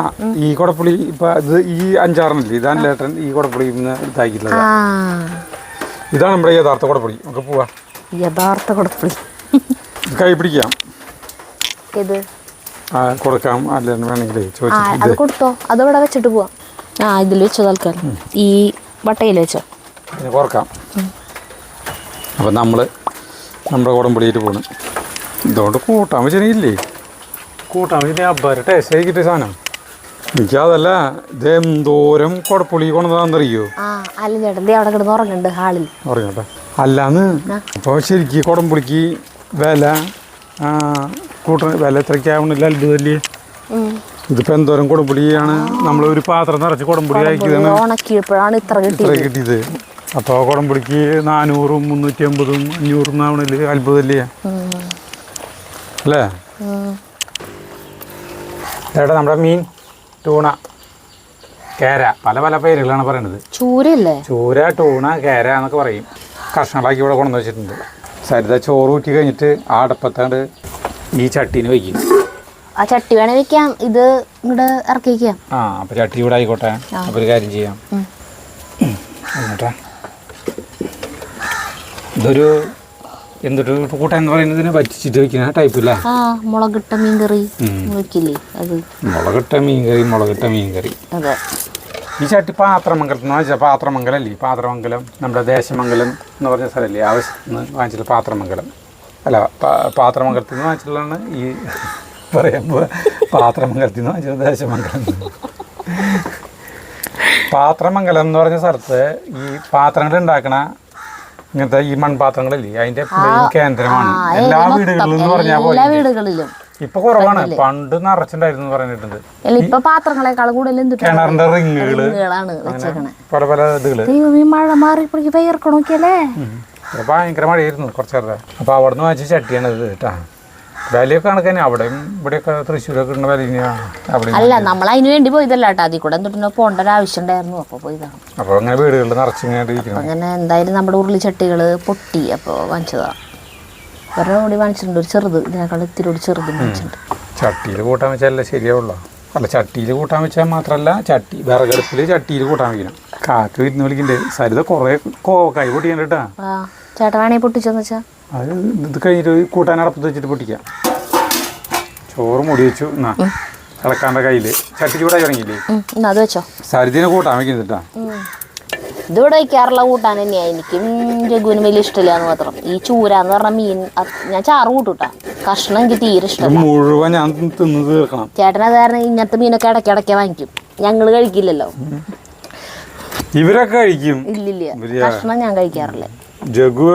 ഈ കുടപ്പുളി ഇപ്പൊ ഇത് ഈ 5-6 ഇതാണ് ലേട്ടൻ ഈ കുടപ്പുളി ഇതാക്കിയിട്ടുള്ളത്. ഇതാണ് നമ്മുടെ യഥാർത്ഥ കുടപ്പുളി. നമുക്ക് പോവാ. യഥാർത്ഥ കുടപ്പുളി കൈ പിടിക്കാം. ഇത് കൊടുക്കാം. അല്ല വേണമെങ്കിൽ അത് കൊടുത്തോ. അതവിടെ വെച്ചിട്ട് പോവാം. ഇതിൽ വെച്ചോ തൽക്കാലം. ഈ വട്ടയിൽ വെച്ചോ. പിന്നെ കുറക്കാം. അപ്പം നമ്മുടെ കുടംപൊളിയിട്ട് പോകണം. ഇതുകൊണ്ട് കൂട്ടാൻ വെച്ചില്ലേ കൂട്ടാൻ വെച്ചിട്ട് അബ്ബാരെ ടേസ്റ്റ് ആയി കിട്ടിയ സാധനം. എനിക്കതല്ല ഇത് എന്തോരം കുടപ്പുളി കൊണ്ടതാണെന്നറിയോ. അല്ല ചേട്ടൻ അവിടെ കിടന്ന് ഉറങ്ങുന്നുണ്ട് ഹാളിൽ. ഉറങ്ങട്ടെ. അല്ലാന്ന് അപ്പോൾ ശരിക്കും കുടംപുളിക്ക് വില വില എത്രയ്ക്കാവണില്ല. അത്ഭുതമല്ലേ. ഇതിപ്പോൾ എന്തോരം കുടംപുളിയാണ് നമ്മൾ ഒരു പാത്രം നിറച്ച് കുടംപുളി ഉണക്കിയപ്പോഴാണ് ഇത്ര കിട്ടിയത്. അപ്പോൾ കുടംപുളിക്ക് 400, 350, 500 ആവണില്ല. അത്ഭുതമല്ലേ അല്ലേ. ചേട്ടാ നമ്മുടെ മീൻ ടൂണ കേര പല പല പേരുകളാണ് പറയണത്. ചൂരല്ലേ? ചൂര, ടൂണ, കേര എന്നൊക്കെ പറയും. കഷ്ണങ്ങളാക്കി ഇവിടെ കൊണ്ടുവന്ന് വെച്ചിട്ടുണ്ട്. സരിത ചോറ് ഊറ്റി കഴിഞ്ഞിട്ട് ആ അടുപ്പത്താണ്ട് ഈ ചട്ടീന് വയ്ക്കും. ആ ചട്ടി വേണേ വെക്കാം. ഇത് ഇങ്ങോട്ട് ഇറക്കി വയ്ക്കാം. അപ്പോൾ ചട്ടി ഇവിടെ ആയിക്കോട്ടെ. അപ്പോൾ ഒരു കാര്യം ചെയ്യാം. എന്നിട്ടാ ഇതൊരു എന്തൊരു കൂട്ടാൻ എന്ന് പറയുന്നതിന് വറ്റിച്ചിട്ട് വെക്കുന്ന ടൈപ്പില്ല. മുളകിട്ട മീൻകറി വെക്കില്ലേ അത്. മുളകിട്ട മീൻകറി. അതെ. ഈ ചട്ടി പാത്രമംഗലത്തിൽ നിന്ന് വാങ്ങിച്ചാൽ പാത്രമംഗലല്ലേ. പാത്രമംഗലം നമ്മുടെ ദേശമംഗലം എന്ന് പറഞ്ഞ സ്ഥലമല്ലേ. ആവശ്യത്തിന് വാങ്ങിച്ചത് പാത്രമംഗലം അല്ല പാത്രമംഗലത്തിൽ നിന്ന് വാങ്ങിച്ചിട്ടുള്ളതാണ് ഈ പറയുമ്പോൾ പാത്രമംഗലത്തിൽ നിന്ന് വാങ്ങിച്ചത് ദേശമംഗലം. പാത്രമംഗലം എന്ന് പറഞ്ഞ സ്ഥലത്ത് ഈ പാത്രങ്ങൾ ഉണ്ടാക്കണ ഇങ്ങനത്തെ ഈ മൺപാത്രങ്ങളില്ലേ അതിന്റെ കേന്ദ്രമാണ്. എല്ലാ വീടുകളിലും എന്ന് പറഞ്ഞാൽ പോലെ ഇപ്പൊ കുറവാണ്. പണ്ട് നിറച്ചിണ്ടായിരുന്നു പറഞ്ഞിട്ടുണ്ട്. ഇപ്പൊ പാത്രങ്ങളെക്കാളും കൂടുതൽ കിണറിന്റെ റിങ്ങുകള് പല പല ഇതുകള്. മഴ മാറി പെയ്യർക്കണോക്കിയല്ലേ. ഭയങ്കര മഴയായിരുന്നു കുറച്ചു നേരത്തെ. അപ്പൊ അവിടെ നിന്ന് വാങ്ങിച്ച ചട്ടിയാണ് ഇത് കേട്ടാ. വിലയൊക്കെ കണക്കന്നെ. അവിടെയും ഇവിടെയൊക്കെ തൃശ്ശൂരൊക്കെ ഉള്ള വില അവിടെ. അല്ല നമ്മൾ അതിന് വേണ്ടി പോയതല്ല കേട്ടോ. അതിൽ കൂടെ എന്തിട്ടോ പോകേണ്ട ഒരു ആവശ്യം ഉണ്ടായിരുന്നു. അപ്പോൾ പോയതാണ്. അപ്പോൾ അങ്ങനെ വീടുകളിൽ നിറച്ചിങ്ങനെ അങ്ങനെ എന്തായാലും നമ്മുടെ ഉരുളിച്ചട്ടികൾ പൊട്ടി. അപ്പോൾ വാങ്ങിച്ചതാണ്. വേറെ കൂടി വാങ്ങിച്ചിട്ടുണ്ട്. ഒരു ചെറുത് ഇതിനേക്കാൾ ഇത്തിരി ഒരു ചെറുത് വാങ്ങിച്ചിട്ടുണ്ട്. ചട്ടിയിൽ കൂട്ടാൻ വെച്ചാലല്ലേ ശരിയാവുള്ളൂ. അല്ല ചട്ടിയിൽ കൂട്ടാൻ വെച്ചാൽ മാത്രമല്ല വിറകടുപ്പിൽ ചട്ടിയിൽ കൂട്ടാൻ വയ്ക്കണം. കാറ്റ് വിരുന്ന് വിളിക്കുന്നുണ്ട്. സരിത കുറേ കൈ പൊട്ടിക്കാൻ കേട്ടാ. ചേട്ടാ വേണേ പൊട്ടിച്ചെന്ന് വെച്ചാൽ അത് ഇത് കഴിഞ്ഞിട്ട് കൂട്ടാൻ അടപ്പത്ത് വെച്ചിട്ട് പൊട്ടിക്കാം. ചോറ് മുടി വെച്ചു. എന്നാ ഇളക്കാൻ്റെ കയ്യിൽ ചട്ടി ചൂടായി ഇറങ്ങിയില്ലേ. അത് വെച്ചോ. സരിതിനെ കൂട്ടാൻ വെക്കുന്നിട്ടാ. ഇതിവിടെ വയ്ക്കാറുള്ള കൂട്ടാൻ തന്നെയാണ്. എനിക്കും ജഗുവിനും വലിയ ഇഷ്ടമില്ല എന്ന് മാത്രം. ഈ ചൂര എന്ന് പറഞ്ഞ മീൻ ഞാൻ ചാറ് കൂട്ടൂട്ടാ. കഷ്ണം എനിക്ക് തീരെ ഇഷ്ടമല്ല. മുഴുവൻ ഞാൻ തിന്ന് തീർക്കണം. ചേട്ടൻ അത് കാരണം ഇങ്ങനത്തെ മീനൊക്കെ ഇടയ്ക്കിടയ്ക്ക് വാങ്ങിക്കും. ഞങ്ങൾ കഴിക്കില്ലല്ലോ. ഇവരൊക്കെ കഴിക്കും. ഇല്ലില്ല കഷ്ണം ഞാൻ കഴിക്കാറില്ല. ജഗു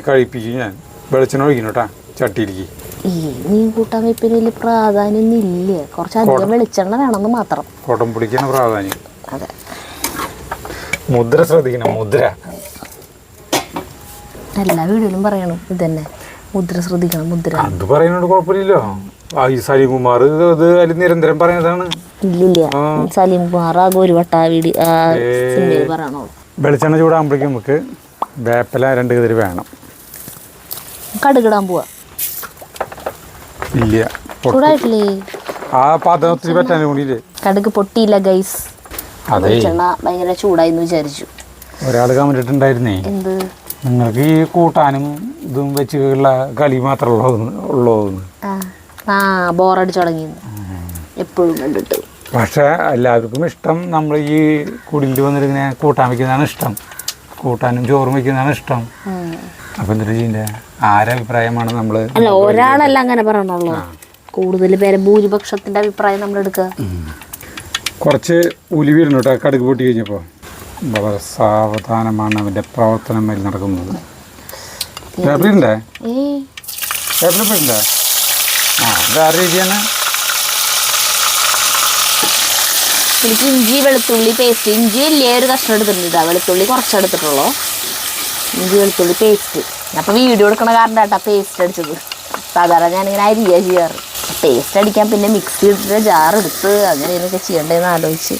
കഴിപ്പിക്കും ഞാൻ. വെളിച്ചെണ്ണ ഒഴിക്കണം കേട്ടാ ചട്ടിയിലേക്ക്. ഈ മീൻ കൂട്ടാൻ വെപ്പിന് വലിയ പ്രാധാന്യം ഇല്ല. കുറച്ചധികം വെളിച്ചെണ്ണ വേണമെന്ന് മാത്രം. കുടംപുളിക്കാണ് പ്രാധാന്യം. അതെ. മുദ്ര ശ്രദ്ധിക്കണം. മുദ്ര എല്ലാ വീടുകളിലും പറയണം ഇത് തന്നെ. മുദ്ര ശ്രദ്ധിക്കണം. മുദ്ര അത് പറയുന്നോണ്ട് കുഴപ്പമില്ലല്ലോ. ഈ സലീം കുമാർ അത് അതിൽ നിരന്തരം പറയുന്നതാണ്. ഇല്ലില്ല സലീം കുമാർ ആകെ ഒരു വട്ട വീട് സിനിമയിൽ പറയണോ. വെളിച്ചെണ്ണ ചൂടാകുമ്പോഴേക്കും നമുക്ക് വേപ്പില 2 കതിര് വേണം. കടുകിടാൻ പോവാ. ഇല്ല ചൂടായിട്ടില്ലേ. ആ പാത്രം ഒത്തിരി പറ്റാനും കൂടിയില്ലേ. കടുക് പൊട്ടിയില്ല ഗൈസ്. അതെ ഭയങ്കര ചൂടായിന്ന് വിചാരിച്ചു. ഒരാൾ കമന്റ് ഇട്ടുണ്ടായിരുന്നേ. എന്ത് നിങ്ങൾക്ക് ഈ കൂട്ടാനും ഇതും വെച്ചുള്ള കളി മാത്രമേ ഉള്ളൂന്ന്. ബോറടിച്ചു തുടങ്ങി എപ്പോഴും കണ്ടിട്ട്. പക്ഷെ എല്ലാവർക്കും ഇഷ്ടം നമ്മൾ ഈ കുടിയിൽ വന്നിട്ടിങ്ങനെ കൂട്ടാൻ വയ്ക്കുന്നതാണ് ഇഷ്ടം. കൂട്ടാനും ചോറും വയ്ക്കുന്നതാണ് ഇഷ്ടം. അപ്പൊ എന്തൊരു ചെയ്യണ്ടേ. ആരഭിപ്രായമാണ് നമ്മൾ. അല്ല ഒരാളല്ല അങ്ങനെ പറയണുള്ളൂ. കൂടുതൽ പേരെ ഭൂരിപക്ഷത്തിന്റെ അഭിപ്രായം നമ്മൾ എടുക്കുക. കുറച്ച് ഉലുവിരുന്നു കേട്ടോ. കടുക് പൊട്ടി കഴിഞ്ഞപ്പോൾ വളരെ സാവധാനമാണ് അവൻ്റെ പ്രവർത്തനം മേൽ നടക്കുന്നത്. പേപ്പറിണ്ടേ പേപ്പറിണ്ടേ. വേറെ രീതിയാണ്. എനിക്ക് ഇഞ്ചി വെളുത്തുള്ളി പേസ്റ്റ്. ഇഞ്ചി വലിയ ഒരു കഷ്ണം എടുത്തിട്ടുണ്ട്. വെളുത്തുള്ളി കുറച്ചെടുത്തിട്ടുള്ളൂ. ഇഞ്ചി വെളുത്തുള്ളി പേസ്റ്റ്. അപ്പോൾ വീഡിയോ എടുക്കണ കാരണം കേട്ടാ പേസ്റ്റ് അടിച്ചത്. സാധാരണ ഞാനിങ്ങനെ അരിയ ചെയ്യാറ്. ടേസ്റ്റ് അടിക്കാൻ പിന്നെ മിക്സിയുടെ ജാറെടുത്ത് അങ്ങനെയൊക്കെ ചെയ്യണ്ടേന്ന് ആലോചിച്ച്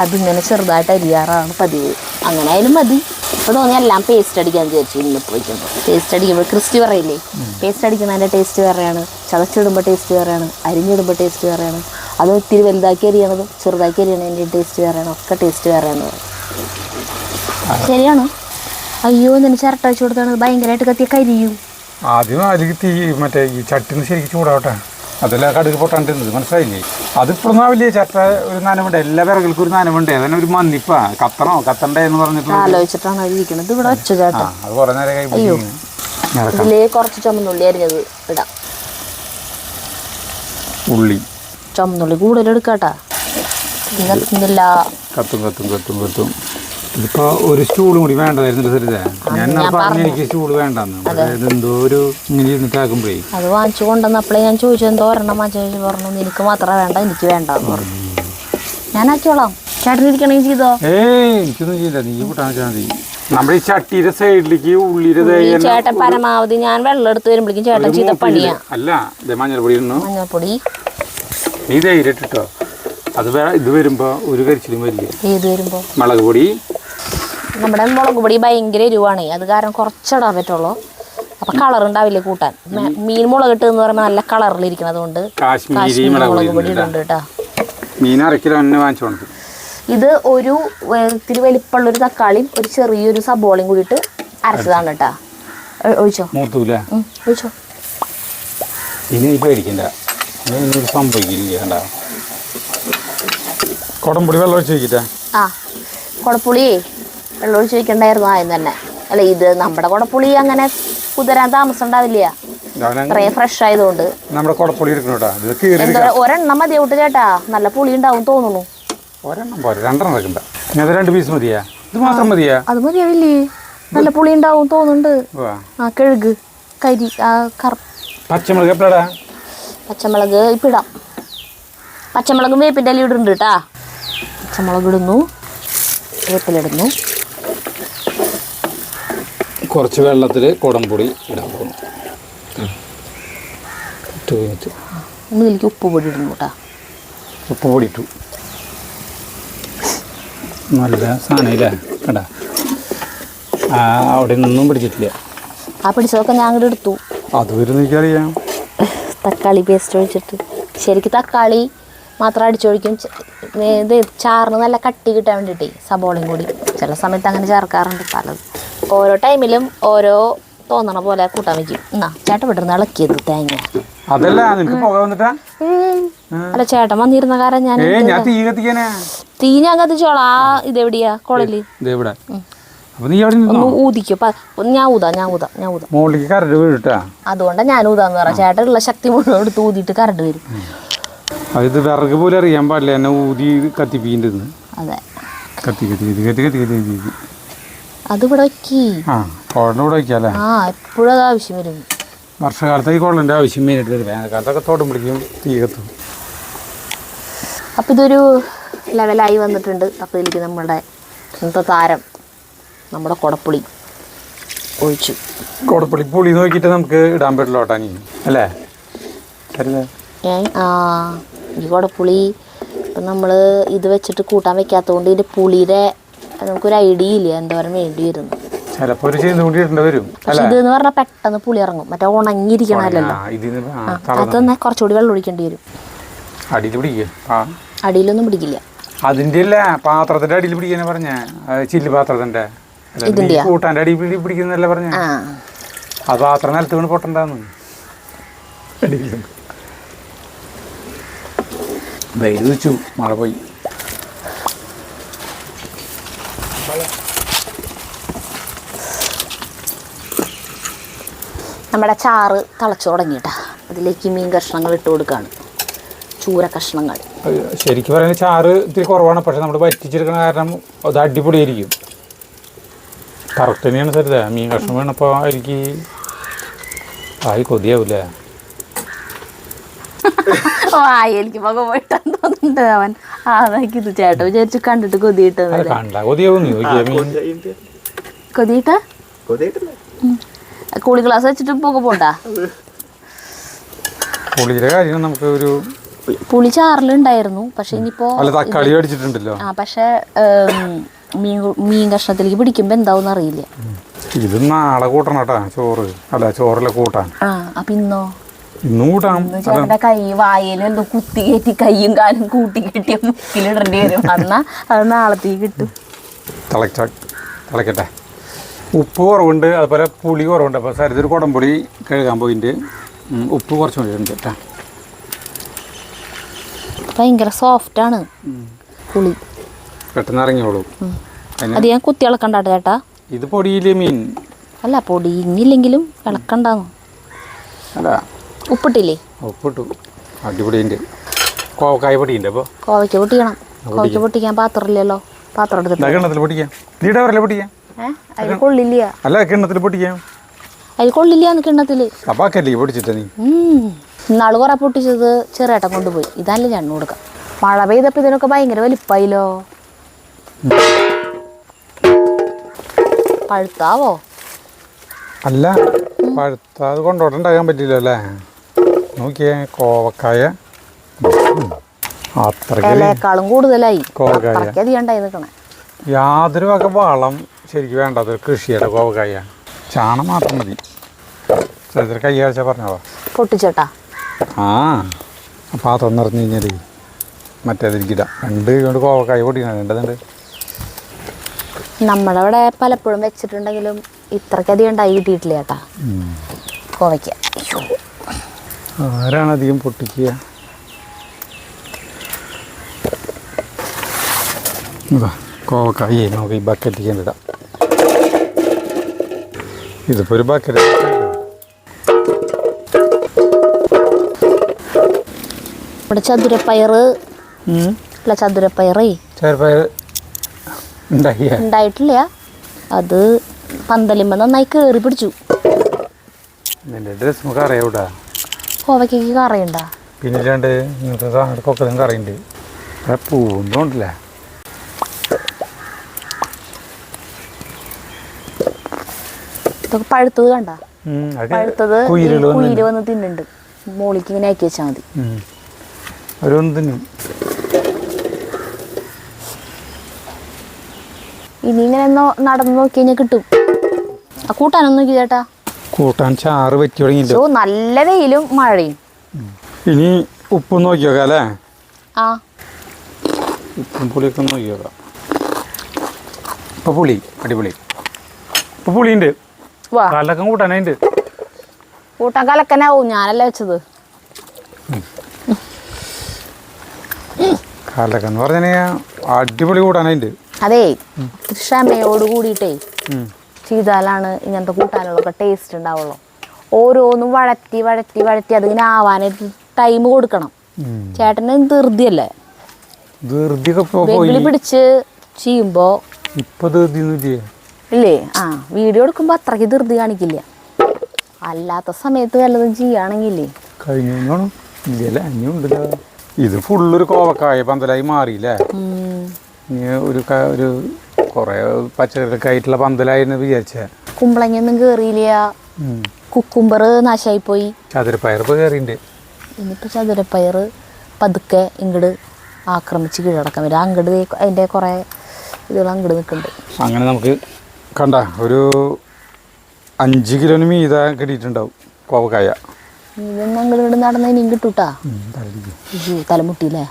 അതിങ്ങനെ ചെറുതായിട്ട് അരിയാറാണ് പതിവ്. അങ്ങനെ ആയാലും മതി. ഇപ്പോൾ തോന്നി എല്ലാം പേസ്റ്റ് അടിക്കാമെന്ന് വിചാരിച്ചു. ഇന്നിപ്പോൾ വയ്ക്കുമ്പോൾ പേസ്റ്റ് അടിക്കുമ്പോൾ ക്രിസ്റ്റി പറയില്ലേ, പേസ്റ്റ് അടിക്കുന്നതിൻ്റെ ടേസ്റ്റ് വേറെയാണ്, ചതച്ചിടുമ്പോൾ ടേസ്റ്റ് വേറെയാണ്, അരിഞ്ഞിടുമ്പോൾ ടേസ്റ്റ് വേറെയാണ്, അത് ഇത്തിരി വലുതാക്കി അരിയണതും ചെറുതാക്കി അരിയണതിൻ്റെ ടേസ്റ്റ് വേറെയാണ്, ഒക്കെ ടേസ്റ്റ് വേറെയാണ് പറയും. ശരിയാണ്. അയ്യോ നിന്നെ ചിരട്ട വെച്ച് കൊടുത്താണ് ഭയങ്കരമായിട്ട് കത്തിയ കരിയും. ആദ്യം അതിൽ തീ മറ്റേ ഈ ചട്ടിന്ന് ശരിക്കും ചൂടാവട്ടെ, അതെല്ലാം കടുക് പൊട്ടാണ്ടിരുന്നത് മനസ്സിലായില്ലേ. അതിപ്പോഴൊന്നും ആവില്ലേ ചട്ട ഒരു നനവുണ്ട്, എല്ലാ വിറകൾക്കും ഒരു നനവുണ്ട്. അതന്നെ ഒരു മന്നിപ്പാ കത്തണ്ടേ എന്ന് പറഞ്ഞിട്ട് ആലോചിച്ചിട്ടാണ് ഇരിക്കുന്നത്. ഇവിടെ വെച്ചു ചേട്ടാ, അത് കുറെ നേരം അയ്യോ ഇതിലേ കുറച്ച് ചുമന്നുള്ളി അരിഞ്ഞത് ഇടാം. ഉള്ളി ചുമന്നുള്ളി കൂടുതൽ എടുക്കാട്ടാ, കത്തുന്നില്ല. കത്തും ഇതിപ്പോ ഒരു സ്റ്റൂളും കൂടി വേണ്ടതായിരുന്നു സരിത. ഞാൻ പറഞ്ഞു എനിക്ക് സ്റ്റൂള് വേണ്ടെന്ന്. അതായത് എന്തോ ഒരു ഇങ്ങനെ ഇരുന്നിട്ടാക്കുമ്പോഴേ അത് വാങ്ങിച്ചു കൊണ്ടുവന്നപ്പോഴേ ഞാൻ ചോദിച്ചു എന്തോ ഒരെണ്ണം വാങ്ങിച്ചു പറഞ്ഞു നിനക്ക് മാത്രമേ വേണ്ട എനിക്ക് വേണ്ടെന്ന് പറഞ്ഞു. ഞാൻ ആക്കിയോളാം, ചേട്ടൻ ഇരിക്കണമെങ്കിൽ ചെയ്തോ. എനിക്കൊന്നും ചെയ്യില്ല, നീ കൂട്ടാൻ വെച്ചാൽ മതി. നമ്മുടെ ഈ ചട്ടിയുടെ സൈഡിലേക്ക് ഉള്ളിയുടെ ചേട്ടൻ പരമാവധി ഞാൻ വെള്ളം എടുത്ത് വരുമ്പോഴേക്കും ചേട്ടൻ ചെയ്ത പണിയാ. അല്ല മഞ്ഞൾപ്പൊടി ഇടണോ, മഞ്ഞൾപ്പൊടി നീ ധൈര്യം ഇട്ടോ. അത് ഇത് വരുമ്പോ ഒരു കരിച്ചിലും വരില്ല. ഏത് വരുമ്പോ മുളക് പൊടി, നമ്മുടെ മുളക് പൊടി ഭയങ്കര എരിവാണ്, അത് കാരണം കുറച്ചിടാൻ പറ്റുള്ളൂ. അപ്പൊ കളർ ഉണ്ടാവില്ലേ കൂട്ടാൻ. മീൻ മുളക് ഇട്ട് എന്ന് പറയുമ്പോൾ നല്ല കളറിലിരിക്കണം, അതുകൊണ്ട് കാശ്മീരി മുളക് പൊടി ഇടുന്നുണ്ട് കേട്ടോ. മീൻ അരക്കിലോ തന്നെ വാങ്ങിച്ചോണ്ട്. ഇത് ഒരു ഇത്തിരി വലിപ്പമുള്ളൊരു തക്കാളിയും ഒരു ചെറിയൊരു സബോളയും കൂടിയിട്ട് അരച്ചതാണ് കേട്ടാ. ഒഴിച്ചോ, മൂത്തൂല ഒഴിച്ചോ. ഇനി പേടിക്കണ്ട, സംഭവിക്കില്ല. കുടംപൊടി വെള്ളം ഒഴിച്ച് വയ്ക്കിട്ടാ. ആ കുടപ്പുളി വെള്ളം ഒഴിച്ച് വയ്ക്കണ്ടായിരുന്നു ആദ്യം തന്നെ. അല്ല ഇത് നമ്മുടെ കുടപ്പുളി അങ്ങനെ കുതിരാൻ താമസം ഉണ്ടാവില്ല, അത്രയും ഫ്രഷ് ആയതുകൊണ്ട്. നമ്മുടെ കുടപ്പുളി എടുക്കണോട്ടാ, ഒരെണ്ണം മതിയാവട്ടെ ചേട്ടാ, നല്ല പുളി ഉണ്ടാവും തോന്നുന്നു. ഒരെണ്ണം പോരെ, രണ്ടെണ്ണം എടുക്കണ്ട. അത് 2 പീസ് മതിയാ, ഇത് മാത്രം മതിയാ? അത് മതിയാവില്ലേ, നല്ല പുളി ഉണ്ടാവും തോന്നുന്നുണ്ട്. ആ കഴുക് കരി പച്ചമുളക് എപ്പോഴാ? പച്ചമുളക് ഇപ്പം ഇടാം. പച്ചമുളകും വേപ്പിൻ്റെ ഇല ഇടുന്നുണ്ട് കേട്ടാ. പച്ചമുളക് ഇടുന്നു, വേപ്പിലിടുന്നു. കുറച്ച് വെള്ളത്തിൽ കുടംപൊടി ഇടാൻ പോകുന്നു. ഇതിലേക്ക് ഉപ്പ് പൊടി ഇടുന്നു കേട്ടാ. ഉപ്പ് പൊടി ഇട്ടു, നല്ല സാധനമില്ല കേട്ടാ. അവിടെ നിന്നും പിടിച്ചിട്ടില്ല. ആ പിടിച്ചതൊക്കെ ഞാൻ അങ്ങോട്ട് എടുത്തു. അത് വരുന്ന എനിക്കറിയാം. തക്കാളി പേസ്റ്റ് ഒഴിച്ചിട്ട് ശരിക്കും തക്കാളി മാത്രം അടിച്ചൊഴിക്കും. ഇത് ചാറിന് നല്ല കട്ടി കിട്ടാൻ വേണ്ടിയിട്ടേ സബോളയും കൂടി ചില സമയത്ത് അങ്ങനെ ചേർക്കാറുണ്ട്. പലത് ഓരോ ടൈമിലും ഓരോ തോന്നണ പോലെ കൂട്ടാൻ വയ്ക്കും. എന്നാ ചേട്ടൻ വിടുന്ന ഇളക്കിയത് തേങ്ങ. അതല്ല നിനക്ക് പുക വന്നിട്ടാ? അല്ല ചേട്ടൻ വന്നിരുന്ന കാരണം ഞാൻ തീ ഞാൻ കത്തിച്ചോളാം. ഇതെവിടെയാ കുഴല്? ഒന്ന് ഊതിക്കോ. ഞാൻ ഊതാം. അതുകൊണ്ടാ ഞാൻ ഊതാന്ന് പറയാം. ചേട്ടനുള്ള ശക്തി മുഴുവൻ എടുത്ത് ഊതിയിട്ട് കറണ്ട് വരും. ഇത് വിറക് പോലെ അറിയാൻ പാടില്ല, എന്നെ ഊതി കത്തിപ്പിക്കുന്നത്. അതെ, കത്തി അത് ഇവിടെ വയ്ക്കി. കുഴലിൻ്റെ വയ്ക്കാല്ലേ? എപ്പോഴും അത് ആവശ്യം വരും. വർഷകാലത്തേക്ക് കുഴലിൻ്റെ ആവശ്യം മെയിനായിട്ട് വരും. വേനൽക്കാലത്തൊക്കെ തോടുമ്പോഴേക്കും തീ കത്തും. അപ്പം ഇതൊരു ലെവലായി വന്നിട്ടുണ്ട്. അപ്പോൾ ഇതിലേക്ക് നമ്മുടെ ഇന്നത്തെ താരം നമ്മുടെ കുടപ്പുളി ഒഴിച്ചു. കുടപ്പുളി പുളി നോക്കിയിട്ട് നമുക്ക് ഇടാൻ പറ്റില്ല കേട്ടോ നീ അല്ലേ? ഈ കുടപ്പുളി ഇപ്പം നമ്മൾ ഇത് വെച്ചിട്ട് കൂട്ടാൻ വെക്കാത്തതുകൊണ്ട് ഇതിൻ്റെ പുളിയുടെ നമുക്കൊരു ഐഡിയ ഇല്ല എന്തോരം വേണ്ടി വരുന്നു. ചിലപ്പോൾ ഒരു ചെയ്ത് കൂടി ഇടേണ്ടി വരും. പക്ഷെ ഇതെന്ന് പറഞ്ഞാൽ പെട്ടെന്ന് പുളി ഇറങ്ങും. മറ്റേ ഉണങ്ങിയിരിക്കണമല്ലോ. അതൊന്ന് കുറച്ചുകൂടി വെള്ളം ഒഴിക്കേണ്ടി വരും. അടിയിലൊന്നും പിടിക്കില്ല. അതിൻ്റെ അല്ല, പാത്രത്തിന്റെ അടിയിൽ പിടിക്കാനാ പറഞ്ഞ, ചില്ല് പാത്രത്തിന്റെ കൂട്ടാൻ്റെ അടിയിൽ പിടിക്കുന്നല്ല പറഞ്ഞ. ആ പാത്രം നിലത്ത് വീണ് പൊട്ടണ്ടാന്ന്. വെയിൽ വെച്ചു, മഴ പോയി. നമ്മുടെ ചാറ് തിളച്ചു തുടങ്ങിയിട്ടാ. അതിലേക്ക് മീൻ കഷ്ണങ്ങൾ ഇട്ട് കൊടുക്കുകയാണ്. ചൂര കഷ്ണങ്ങൾ. ശരിക്കും പറയുന്നത് ചാറ് ഇത്തിരി കുറവാണ്, പക്ഷെ നമ്മൾ വറ്റിച്ചെടുക്കുന്ന കാരണം അത് അടിപൊളിയായിരിക്കും. കറക്റ്റ് തന്നെയാണ് സരിത. മീൻ കഷ്ണം വീണപ്പോൾ എനിക്ക് കൊതിയാവൂലേ? എനിക്ക് പക പോയിട്ടാന്ന് തോന്നുന്നുണ്ട്. അവൻ ഇത് ചേട്ടൻ വിചാരിച്ചു കണ്ടിട്ട് കൊതിയിട്ടത്. കണ്ടാ കൊതിയാവുന്നു. കൊതിയിട്ട കൂളി ഗ്ലാസ് വെച്ചിട്ട് പുക പോണ്ടാ. പുളിയുടെ കാര്യം നമുക്ക് ഒരു പുളി ചാറിലുണ്ടായിരുന്നു, പക്ഷെ ഇനിയിപ്പോ അല്ല തക്കാളി അടിച്ചിട്ടുണ്ടല്ലോ. പക്ഷെ മീൻ കഷ്ണത്തിലേക്ക് പിടിക്കുമ്പോ എന്താവും അറിയില്ല. ഇത് നാളെ കൂട്ടണം കേട്ടാ ചോറ്. അല്ല ചോറിലെ കൂട്ടാൻ. അപ്പൊ ഇന്നോ ഇന്നും കൂട്ടാം. ചേട്ടന്റെ കൈ വായലും എന്തോ കുത്തി കയറ്റി കയ്യും കാലും കൂട്ടി കെട്ടിയ മുക്കിലിടേണ്ടി വരും. എന്നാ അത് നാളത്തേക്ക് കിട്ടും. തിളക്കട്ടെ. ഉപ്പ് കുറവുണ്ട്, അതുപോലെ പുളി കുറവുണ്ട്. അപ്പോൾ സരിതൊരു കുടംപുളി കഴുകാൻ പോയിട്ട് ഉപ്പ് കുറച്ച് കൊണ്ടിട്ടുണ്ട് കേട്ടാ. ഭയങ്കര സോഫ്റ്റാണ് പുളി, പെട്ടെന്ന് ഇറങ്ങിയോളൂ. അത് ഞാൻ കുത്തി ഇളക്കണ്ട ചേട്ടാ. ഇത് പൊടിയില്ലേ മീൻ? അല്ല, പൊടി ഇന്നില്ലെങ്കിലും ഇളക്കണ്ടാന്ന്. അല്ല, ഉപ്പിട്ടില്ലേ? ഉപ്പിട്ടു. അടിപൊളിയുണ്ട്. കോവക്കായ പൊടിയുണ്ട്. അപ്പോൾ കോവയ്ക്ക് പൊട്ടിക്കണം. കോവയ്ക്ക് പൊട്ടിക്കാൻ പാത്രമില്ലല്ലോ. പാത്രം എടുത്തിട്ട് കിണ്ണത്തിൽ പൊട്ടിക്കാം. നീടെ വരല്ലേ പൊട്ടിക്കാം? അതിൽ കൊള്ളില്ല. അല്ല, കിണ്ണത്തിൽ പൊട്ടിക്കാം. അതിൽ കൊള്ളില്ലാന്ന് കിണ്ണത്തില്. അപ്പം ആക്കല്ലേ പൊടിച്ചിട്ടാ നീ? ഇന്നാള് കുറെ പൊട്ടിച്ചത് ചെറിയേട്ടൻ കൊണ്ടുപോയി. ഇതല്ല ഞാൻ കൊടുക്കാം. മഴ പെയ്തപ്പോൾ ഇതിനൊക്കെ ഭയങ്കര വലിപ്പായില്ലോ. പഴുത്താവോ? അല്ല, പഴുത്താത് കൊണ്ടോട്ടുണ്ടാകാൻ പറ്റില്ല അല്ലേ? നോക്കിയേ, കോവക്കായ ഇലയേക്കാളും കൂടുതലായി. കോവക്കായ അധികണ്ടായി നിൽക്കണേ. യാതൊരു വക വളം ശരിക്കും വേണ്ടത് കൃഷിയുടെ കോവക്കായ. ചാണം മാത്രം മതി. ചിലർ കയ്യാഴ്ച പറഞ്ഞോ പൊട്ടിച്ചേട്ടാ. പാത്രം നിറഞ്ഞു കഴിഞ്ഞാൽ മറ്റേതിരിക്കില്ല. 2 കൊണ്ട് കോവക്കായ പൊടിക്കണം. വേണ്ടതുണ്ട്. നമ്മുടെ അവിടെ പലപ്പോഴും വെച്ചിട്ടുണ്ടെങ്കിലും ഇത്രയ്ക്കധികം ഉണ്ടായി കിട്ടിയിട്ടില്ല ചേട്ടാ കോവയ്ക്ക. ആരാണ് അധികം പൊട്ടിക്കുക? കോവക്കായേ നമുക്ക് ഈ ബക്കറ്റിലേക്ക് ഇടാം. ഇതിപ്പോൾ ഒരു ബക്കറ്റ്. ഇവിടെ ചതുരപ്പയറ് അല്ല, ചതുരപ്പയറേ ചെറുപയർ ഉണ്ടായിട്ടില്ല. അത് പന്തലിമ്പ നന്നായി കയറി പിടിച്ചു. നിന്റെ ഡ്രസ് നമുക്ക് അറിയാവൂടാ. കോവയ്ക്ക് കറിയുണ്ടാ? പിന്നെ ഇല്ലാണ്ട് ഇങ്ങനത്തെ സാധനങ്ങൾക്കൊക്കെ കറിയുണ്ട്. പൂന്തോണ്ടില്ലേ? ഇതൊക്കെ പഴുത്തത് കണ്ട? പഴുത്തത് കുയില് വന്ന് തിന്നുണ്ട്. മോളിക്ക് ഇങ്ങനെ ആക്കി വെച്ചാൽ മതി. ഓരോന്നും തിന്നും. ഇനി ഇങ്ങനെ നടന്നു നോക്കി കഴിഞ്ഞാൽ കിട്ടും. ആ കൂട്ടാനൊന്നും നോക്കി ചേട്ടാ. കൂട്ടാൻ ചാറ് പറ്റി തുടങ്ങിയില്ല. നല്ല വെയിലും മഴയും. ഇനി ഉപ്പും നോക്കി നോക്കാം അല്ലേ? ഉപ്പും പുളിയൊക്കെ നോക്കി നോക്കാം. ഇപ്പൊ പുളി അടിപൊളി. ഇപ്പൊ പുളിയുണ്ട്. കാലക്കം കൂട്ടാനുണ്ട്. കൂട്ടാൻ കലക്കനാവും. ഞാനല്ല വെച്ചത്. കാലക്കം എന്ന് പറഞ്ഞാൽ അടിപൊളി കൂട്ടാനുണ്ട്. അതേ, ക്ഷമയോട് കൂടിയിട്ടേ ചെയ്താലാണ് ഇങ്ങനത്തെ കൂട്ടാനുള്ളൊക്കെ ടേസ്റ്റ് ഉണ്ടാവുള്ളൂ. ഓരോന്നും വഴറ്റി വഴറ്റി വഴറ്റി അതിങ്ങനെ ആവാനായിട്ട് ടൈം കൊടുക്കണം. ചേട്ടന് ധൃതിയല്ലേ? വെള്ളി പിടിച്ച് ചെയ്യുമ്പോ ഇല്ലേ? വീഡിയോ എടുക്കുമ്പോ അത്രയ്ക്ക് ധൃതി കാണിക്കില്ല. അല്ലാത്ത സമയത്ത് വല്ലതും ചെയ്യുകയാണെങ്കിലേ ഇത് ഫുള്ളൊരു കോവക്കായ പന്തലായി മാറിയില്ലേ? ഒരു കുറെ പച്ചക്കറിയൊക്കെ ആയിട്ടുള്ള പന്തലായിരുന്നു വിചാരിച്ച. കുമ്പളങ്ങൊന്നും കേറിയില്ല. കുക്കുംബർ നാശായിപ്പോയി. ചതുരപ്പയർ ഇപ്പൊ കയറിണ്ട്. ഇനിയിപ്പോ ചതുരപ്പയർ പതുക്കെ ഇങ്ങട് ആക്രമിച്ച് കീഴടക്കാൻ വരും. അങ്ങട് അതിന്റെ കുറെ ഇതുകൾ അങ്ങട് നിൽക്കുന്നുണ്ട്. അങ്ങനെ നമുക്ക് കണ്ട ഒരു 5 കിലോന് മീത കിട്ടിയിട്ടുണ്ടാവും കോവക്കായ. ഇതൊന്നും അങ്ങോട്ട് നടന്ന ഇനിയും കിട്ടൂട്ടാ. തലമുട്ടിയില്ലേ?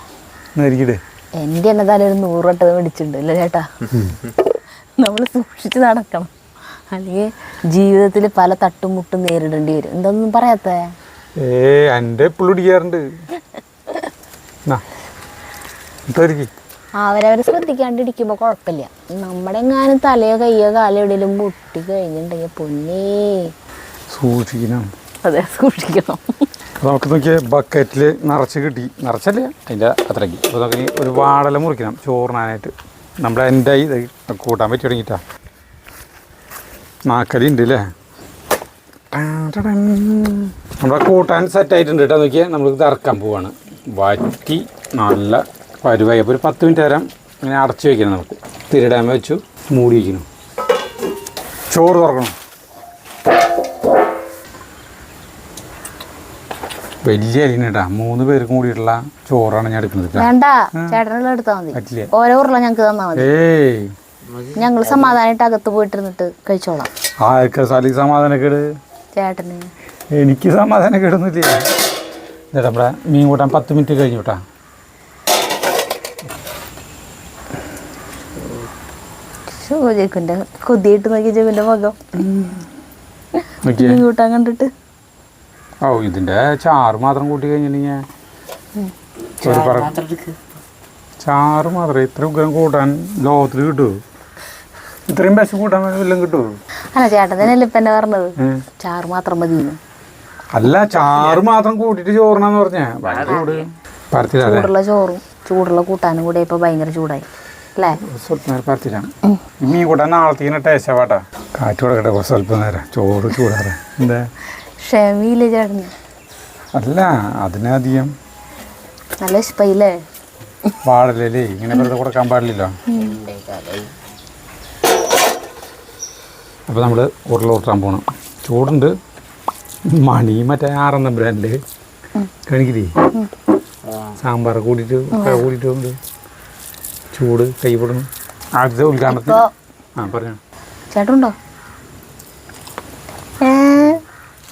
എൻ്റെ തന്നെ തല 100 വട്ടം മേടിച്ചിട്ടുണ്ട് അല്ലേ ചേട്ടാ? നമ്മൾ സൂക്ഷിച്ച് നടക്കണം, അല്ലെങ്കിൽ ജീവിതത്തിൽ പല തട്ടും മുട്ടും നേരിടേണ്ടി വരും. എന്തൊന്നും പറയാത്തേ? എൻ്റെ എപ്പോഴും ഇടിക്കാറുണ്ട്. അവരവരെ ശ്രദ്ധിക്കാണ്ടിരിക്കുമ്പോൾ കുഴപ്പമില്ല. നമ്മുടെ എങ്ങാനും തലയോ കയ്യോ കാലോ എവിടെയെങ്കിലും മുട്ടി കഴിഞ്ഞിട്ടുണ്ടെങ്കിൽ പൊന്നേ സൂക്ഷിക്കണം. അതെ, സൂക്ഷിക്കണം. നമുക്ക് നോക്കിയാൽ ബക്കറ്റിൽ നിറച്ച് കിട്ടി. നിറച്ചല്ലേ, അതിൻ്റെ അത്രയ്ക്ക്. അപ്പോൾ നമുക്ക് ഒരു വാടല മുറിക്കണം ചോറിനാനായിട്ട്. നമ്മുടെ എൻ്റെ ഇത് കൂട്ടാൻ പറ്റി തുടങ്ങിയിട്ടാ. നാക്കലുണ്ട് അല്ലേ? നമ്മുടെ കൂട്ടാൻ സെറ്റായിട്ടുണ്ട് കേട്ടോ. നോക്കിയാൽ നമ്മൾക്ക് ഇറക്കാൻ പോവാണ്. വറ്റി നല്ല പരുവായി. അപ്പോൾ ഒരു 10 മിനിറ്റ് നേരം ഇങ്ങനെ അടച്ച് വയ്ക്കണം. നമുക്ക് തിരിടാൻ വെച്ചു മൂടി വയ്ക്കണം. ചോറ് തുറക്കണം. വലിയ അരിനേട്ടാ 3 പേർക്കും കൂടിയിട്ടുള്ള ചോറാണ് ഞാൻ എടുക്കുന്നത് ട്ടാ. വേണ്ട ചേട്ടനുള്ള എടുത്താൽ മതി. പറ്റില്ല. ഓരോ ഉരുള ഞങ്ങൾക്ക് തന്നാൽ മതി. ഏയ് ഞങ്ങൾ സമാധാനമായിട്ട് അകത്ത് പോയിട്ടിരുന്നിട്ട് കഴിച്ചോളാം. ആർക്കാ സാലിക്ക് സമാധാനക്കേട്? ചേട്ടന് എനിക്ക് സമാധാനക്കേടൊന്നുമില്ല. ചേട്ടാ ഇവിടെ മീൻ കൂട്ടാൻ 10 മിനിറ്റ് കഴിഞ്ഞു കേട്ടാ. ജെക്കുന്റെ കൊതിയിട്ട് നോക്കി ജെക്കുന്റെ മുഖം നോക്കിയേ. മീൻ കൂട്ടാൻ കണ്ടിട്ട്. ഓ ഇതിൻ്റെ ചാറ് മാത്രം കൂട്ടി കഴിഞ്ഞിട്ടുണ്ടെങ്കിൽ ഒരു പറ ചാറ് മാത്രം ഇത്ര ഉഗ്രം കൂട്ടാൻ ലോകത്തിൽ കിട്ടുമോ? ഇത്രയും പശ കൂട്ടാൻ വല്ലതും കിട്ടുമോ? അല്ല ചേട്ടൻ തന്നെയല്ലേ ഇപ്പം എന്നെ പറഞ്ഞത് ചാറ് മാത്രം മതി. അല്ല ചാറ് മാത്രം കൂട്ടിയിട്ട് ചോറിനാന്ന് പറഞ്ഞേ പരത്തില്ല. ചൂടുള്ള ചോറും ചൂടുള്ള കൂട്ടാനും കൂടെ ഇപ്പൊ ഭയങ്കര ചൂടായി അല്ലേ? സ്വല്പം നേരം പരത്തിലാണ്. മീൻ കൂട്ടാൻ നാളത്തേക്ക് ടേസ്റ്റാ പാട്ടാ. കാറ്റ് കൊടുക്കട്ടെ കുറച്ച് സ്വല്പം നേരം ചോറ് ചൂടാറ്. എന്താ ക്ഷമയില്ല ചേട്ടന്? അല്ല അതിനധികം നല്ല ഇഷ്ടയില്ലേ? പാടില്ലല്ലേ ഇങ്ങനെ വെറുതെ കൊടുക്കാൻ പാടില്ലല്ലോ. അപ്പോൾ നമ്മൾ ഉരുളോട്ടാൻ പോകണം. ചൂടുണ്ട്. മണി മറ്റേ 6 നമ്പറിൽ കണിക്കില്ലേ സാമ്പാർ കൂടിയിട്ട് ഉണ്ട്. ചൂട് കൈ പൊടുന്നു. ആദ്യത്തെ ഉദ്ഘാടനത്തിൽ പറഞ്ഞു ചേട്ടനുണ്ടോ?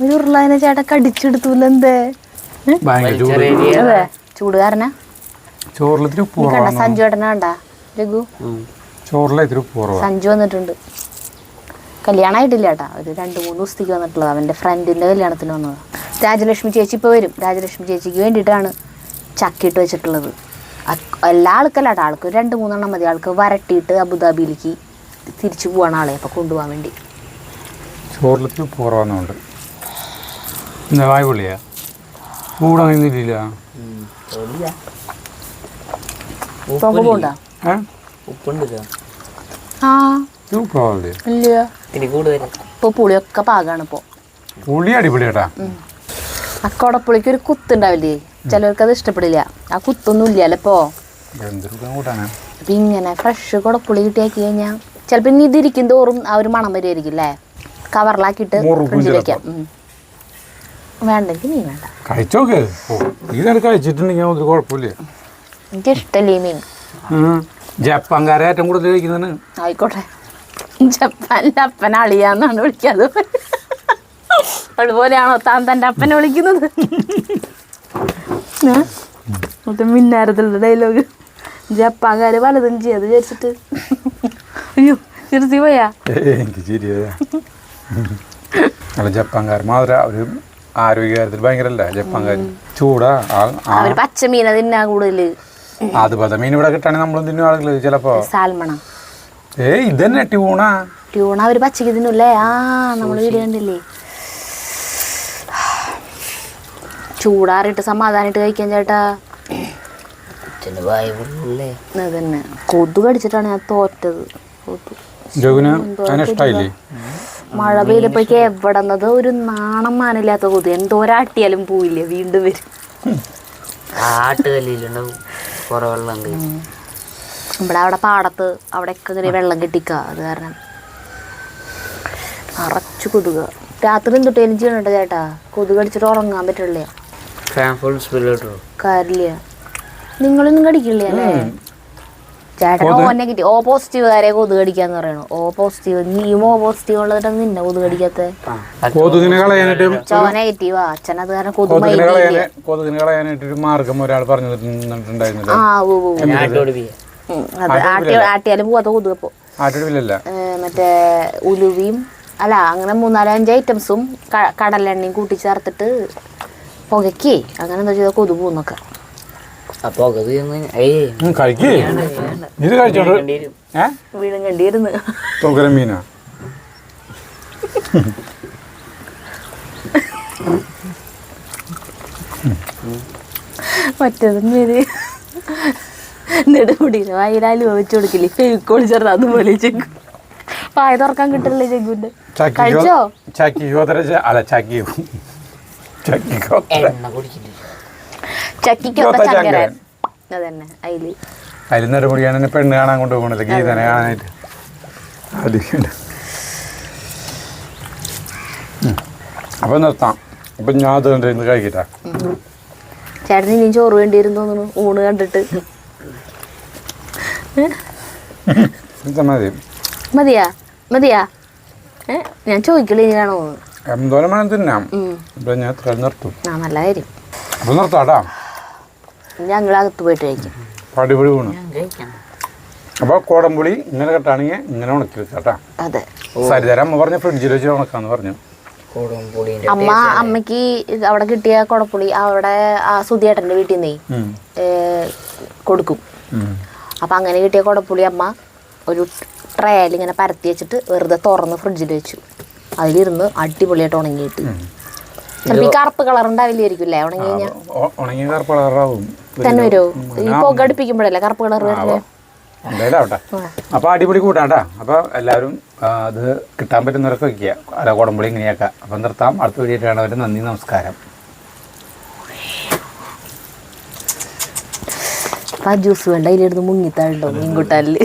ഒരു ഉരുളാനെ ചേട്ടൻ കടിച്ചെടുത്തൂല. എന്തേ ഭയങ്കര ചൂട്. അതെ ചൂടുകാരനാ. ചോറിലത്തിരി ഉപ്പ് കണ്ട കുറവാണ്. സഞ്ജു ചേട്ടനാ കണ്ടാ രഘു? ചോറിലത്തിരി ഉപ്പ് കുറവാണ്. സഞ്ജു വന്നിട്ടുണ്ട്. കല്യാണമായിട്ടില്ല ചേട്ടാ, ഒരു 2-3 ദിവസത്തേക്ക് വന്നിട്ടുള്ളത്. അവൻ്റെ ഫ്രണ്ടിൻ്റെ കല്യാണത്തിന് വന്നത്. രാജലക്ഷ്മി ചേച്ചി ഇപ്പോൾ വരും. രാജലക്ഷ്മി ചേച്ചിക്ക് വേണ്ടിയിട്ടാണ് ചക്കിയിട്ട് വെച്ചിട്ടുള്ളത്. എല്ലാ ആൾക്കല്ല കേട്ടോ, ആൾക്ക് 2-3 മതി. ആൾക്ക് വരട്ടിയിട്ട് അബുദാബിയിലേക്ക് തിരിച്ചു പോവാണ് ആളെ അപ്പോൾ കൊണ്ടുപോകാൻ വേണ്ടി. ചോറിലത്തിരി ഉപ്പ് കുറവാന്നുണ്ട്. എന്താ വായ പൊള്ളിയാ? ചൂടങ്ങനെ ഇല്ല. പോകണ്ട ആ ഉപ്പാവില്ലേ? ഇല്ല ഇപ്പോൾ പുളിയൊക്കെ പാകാണ് ഇപ്പോൾ. പുളി അടിപൊളിയാട്ടാ. ആ കുടപ്പുളിക്ക് ഒരു കുത്തുണ്ടാവില്ലേ? ചിലവർക്ക് അത് ഇഷ്ടപ്പെടില്ല. ആ കുത്തൊന്നും ഇല്ലല്ലോ ഇപ്പോൾ. എന്തൊരു കൂട്ടാനാ. അപ്പം ഇങ്ങനെ ഫ്രഷ് കുടപ്പുളി കിട്ടിയാക്കി കഴിഞ്ഞാൽ ചിലപ്പോൾ ഇനി ഇതിരിക്കും തോറും ആ ഒരു മണം വരുമായിരിക്കും അല്ലേ? കവറിലാക്കിയിട്ട് ഫ്രിഡ്ജിൽ വയ്ക്കാം. വേണ്ടെങ്കിൽ നീ വേണ്ട കഴിച്ചോക്ക്. ഇതാണ് കഴിച്ചിട്ടുണ്ടെങ്കിൽ ഒരു കുഴപ്പമില്ല. എനിക്കിഷ്ടല്ലേ മീൻ. ജപ്പാൻകാരെ ഏറ്റവും കൂടുതൽ കഴിക്കുന്നതാണ്. ആയിക്കോട്ടെ, ജപ്പാനിലെ അപ്പനെ അളിയാന്നാണ് വിളിക്കാതെ. അതുപോലെയാണോ താൻ തൻ്റെ അപ്പനെ വിളിക്കുന്നത്? മൊത്തം മിന്നാരത്തിലുള്ള ഡയലോഗ്. ജപ്പാൻകാര് പലതും ചെയ്യാതെ വിചാരിച്ചിട്ട്. അയ്യോ ചിരിച്ചു പോയാ? എനിക്ക് ശരിയാ. അല്ല ജപ്പാൻകാർ മാത്രം ഒരു ആരോഗ്യകാര്യത്തിൽ ഭയങ്കരല്ല ജപ്പാൻകാർ. ചൂടാ. അവര് പച്ചമീന തിന്നാ കൂടുതല്. അതുപോലെ മീൻ ഇവിടെ കിട്ടാണെങ്കിൽ നമ്മളും തിന്നും ആളുകൾ ചിലപ്പോ. സാൽമണ ഇതന്നെ ട്യൂണ. ട്യൂണ അവര് പച്ചക്ക് തിന്നൂല്ലേ? ആ നമ്മള് വീട് കണ്ടില്ലേ? ചൂടാറിയിട്ട് സമാധാനായിട്ട് കഴിക്കാൻ ചേട്ടാ. അതന്നെ കൊതു കടിച്ചിട്ടാണ് ഞാൻ തോറ്റത്. മഴ പെയ്തപ്പോഴേക്ക് എവിടെന്നത് ഒരു നാണം മാനില്ലാത്ത കൊതു. എന്തോരാട്ടിയാലും പോയില്ലേ, വീണ്ടും വരും. അവിടെ പാടത്ത് അവിടെയൊക്കെ ഇങ്ങനെ വെള്ളം കെട്ടിക്ക. അത് കാരണം നിറച്ചു കൊതുക. രാത്രി എന്തൊട്ടേലും ചെയ്യണുണ്ടോ ചേട്ടാ? കൊതുക് കടിച്ചിട്ട് ഉറങ്ങാൻ പറ്റില്ല. കാര്യമില്ല. നിങ്ങളൊന്നും കടിക്കില്ലേ അല്ലേ ചേട്ടൻ? ഓ പോസിറ്റീവുകാരെ കൊതുക് കടിക്കാന്ന് പറയണു. ഓ പോസിറ്റീവ് നീയും ഓ പോസിറ്റീവ് ഉള്ളതിട്ടാണ് നിന്നെ കൊതുക് കടിക്കാത്ത. നെഗറ്റീവാ അച്ഛൻ. അത് കാരണം കൊതുകിനെ കളയാനായിട്ടൊരു മാർഗം ഒരാൾ പറഞ്ഞു തന്നിട്ടുണ്ടായിരുന്നില്ല. ആട്ടിയാലും പോവാത്ത കൊതുകപ്പോ മറ്റേ ഉലുവിയും അല്ല അങ്ങനെ 4-5 ഐറ്റംസും കടലെണ്ണയും കൂട്ടി ചേർത്തിട്ട് പുകയ്ക്കേ അങ്ങനെ എന്താ ചെയ്താൽ കൊതു പോകുന്നൊക്കെ. വീടും കണ്ടിരുന്നു. മീനാ മറ്റേതും പേര് നെടുമുടിയില്ല വയലാലും വെച്ച് കൊടുക്കില്ലേ ഫെവിക്കോളി ചേർന്ന് അതുപോലെ ചെക്കും. പായ തുറക്കാൻ കിട്ടില്ലേ ചെക്കുന്റെ? കഴിച്ചോ? ചക്കിക്കൊത്ത ചങ്കരൻ. അതന്നെ അതിൽ നെടുമുടിയാണ് പെണ്ണ് കാണാൻ കൊണ്ടുപോകണത്, ഗീതനെ കാണാനായിട്ട്. അപ്പോൾ നിർത്താം. അപ്പം ഞാൻ അത് കണ്ടിരുന്ന് കഴിക്കട്ടെ. ചേട്ടന് ഇനിയും ചോറ് വേണ്ടിയിരുന്നു തോന്നുന്നു ഊണ് കണ്ടിട്ട്. ഇത് മതി. മതിയാ മതിയാ ഞാൻ ചോദിക്കല് ഇനി വേണോ? എന്തോരം വേണം തിന്നാം. അപ്പം ഞാൻ ഇത്ര നിർത്തും. ആ നല്ല കാര്യം. അപ്പം നിർത്താട്ടാ. ഞങ്ങളകത്ത് പോയിട്ട് കഴിക്കും. അടിപൊളി ഊണ്. അപ്പോൾ കോടംപുളി ഇങ്ങനെ കെട്ടാണെങ്കിൽ ഇങ്ങനെ ഉണക്കി വെക്കാട്ടാ. അതെ. സരിതര അമ്മ പറഞ്ഞ ഫ്രിഡ്ജിൽ വെച്ച് ഉണക്കാന്ന് പറഞ്ഞു. അമ്മയ്ക്ക് അവിടെ കിട്ടിയ കുടപ്പുളി അവിടെ ആ സുധിയേട്ടൻ്റെ വീട്ടിൽ നിന്നേ കൊടുക്കും. അപ്പം അങ്ങനെ കിട്ടിയ കുടപ്പുളി അമ്മ ഒരു ട്രേയിൽ ഇങ്ങനെ പരത്തി വെച്ചിട്ട് വെറുതെ തുറന്ന് ഫ്രിഡ്ജിൽ വെച്ചു. അതിലിരുന്ന് അടിപൊളിയായിട്ട് ഉണങ്ങിയിട്ട് ചിലപ്പോൾ ഈ കറുപ്പ് കളർ ഉണ്ടാവില്ലായിരിക്കും അല്ലേ ഉണങ്ങി കഴിഞ്ഞാൽ? ഉണങ്ങിയ കറുപ്പ് കളറാവും തന്നെ വരുമോ? ഈ പുക അടുപ്പിക്കുമ്പോഴല്ലേ കറുപ്പ് കളർ വരുന്നത്? എന്തായാലും ആവട്ടെ. അപ്പോൾ അടിപൊളി കൂട്ടാട്ടാ. അപ്പോൾ എല്ലാവരും അത് കിട്ടാൻ പറ്റുന്നവരൊക്കെ വയ്ക്കുക. അല്ല കുടംപുളി ഇങ്ങനെയാക്കാം. അപ്പം നിർത്താം. അടുത്ത വീഡിയോ കാണുന്നവർ നന്ദി, നമസ്കാരം. അപ്പം ആ ജ്യൂസ് വേണ്ട അതിലിരുന്ന് മുങ്ങിത്താഴുണ്ടോ മീൻകുട്ടാലിൽ.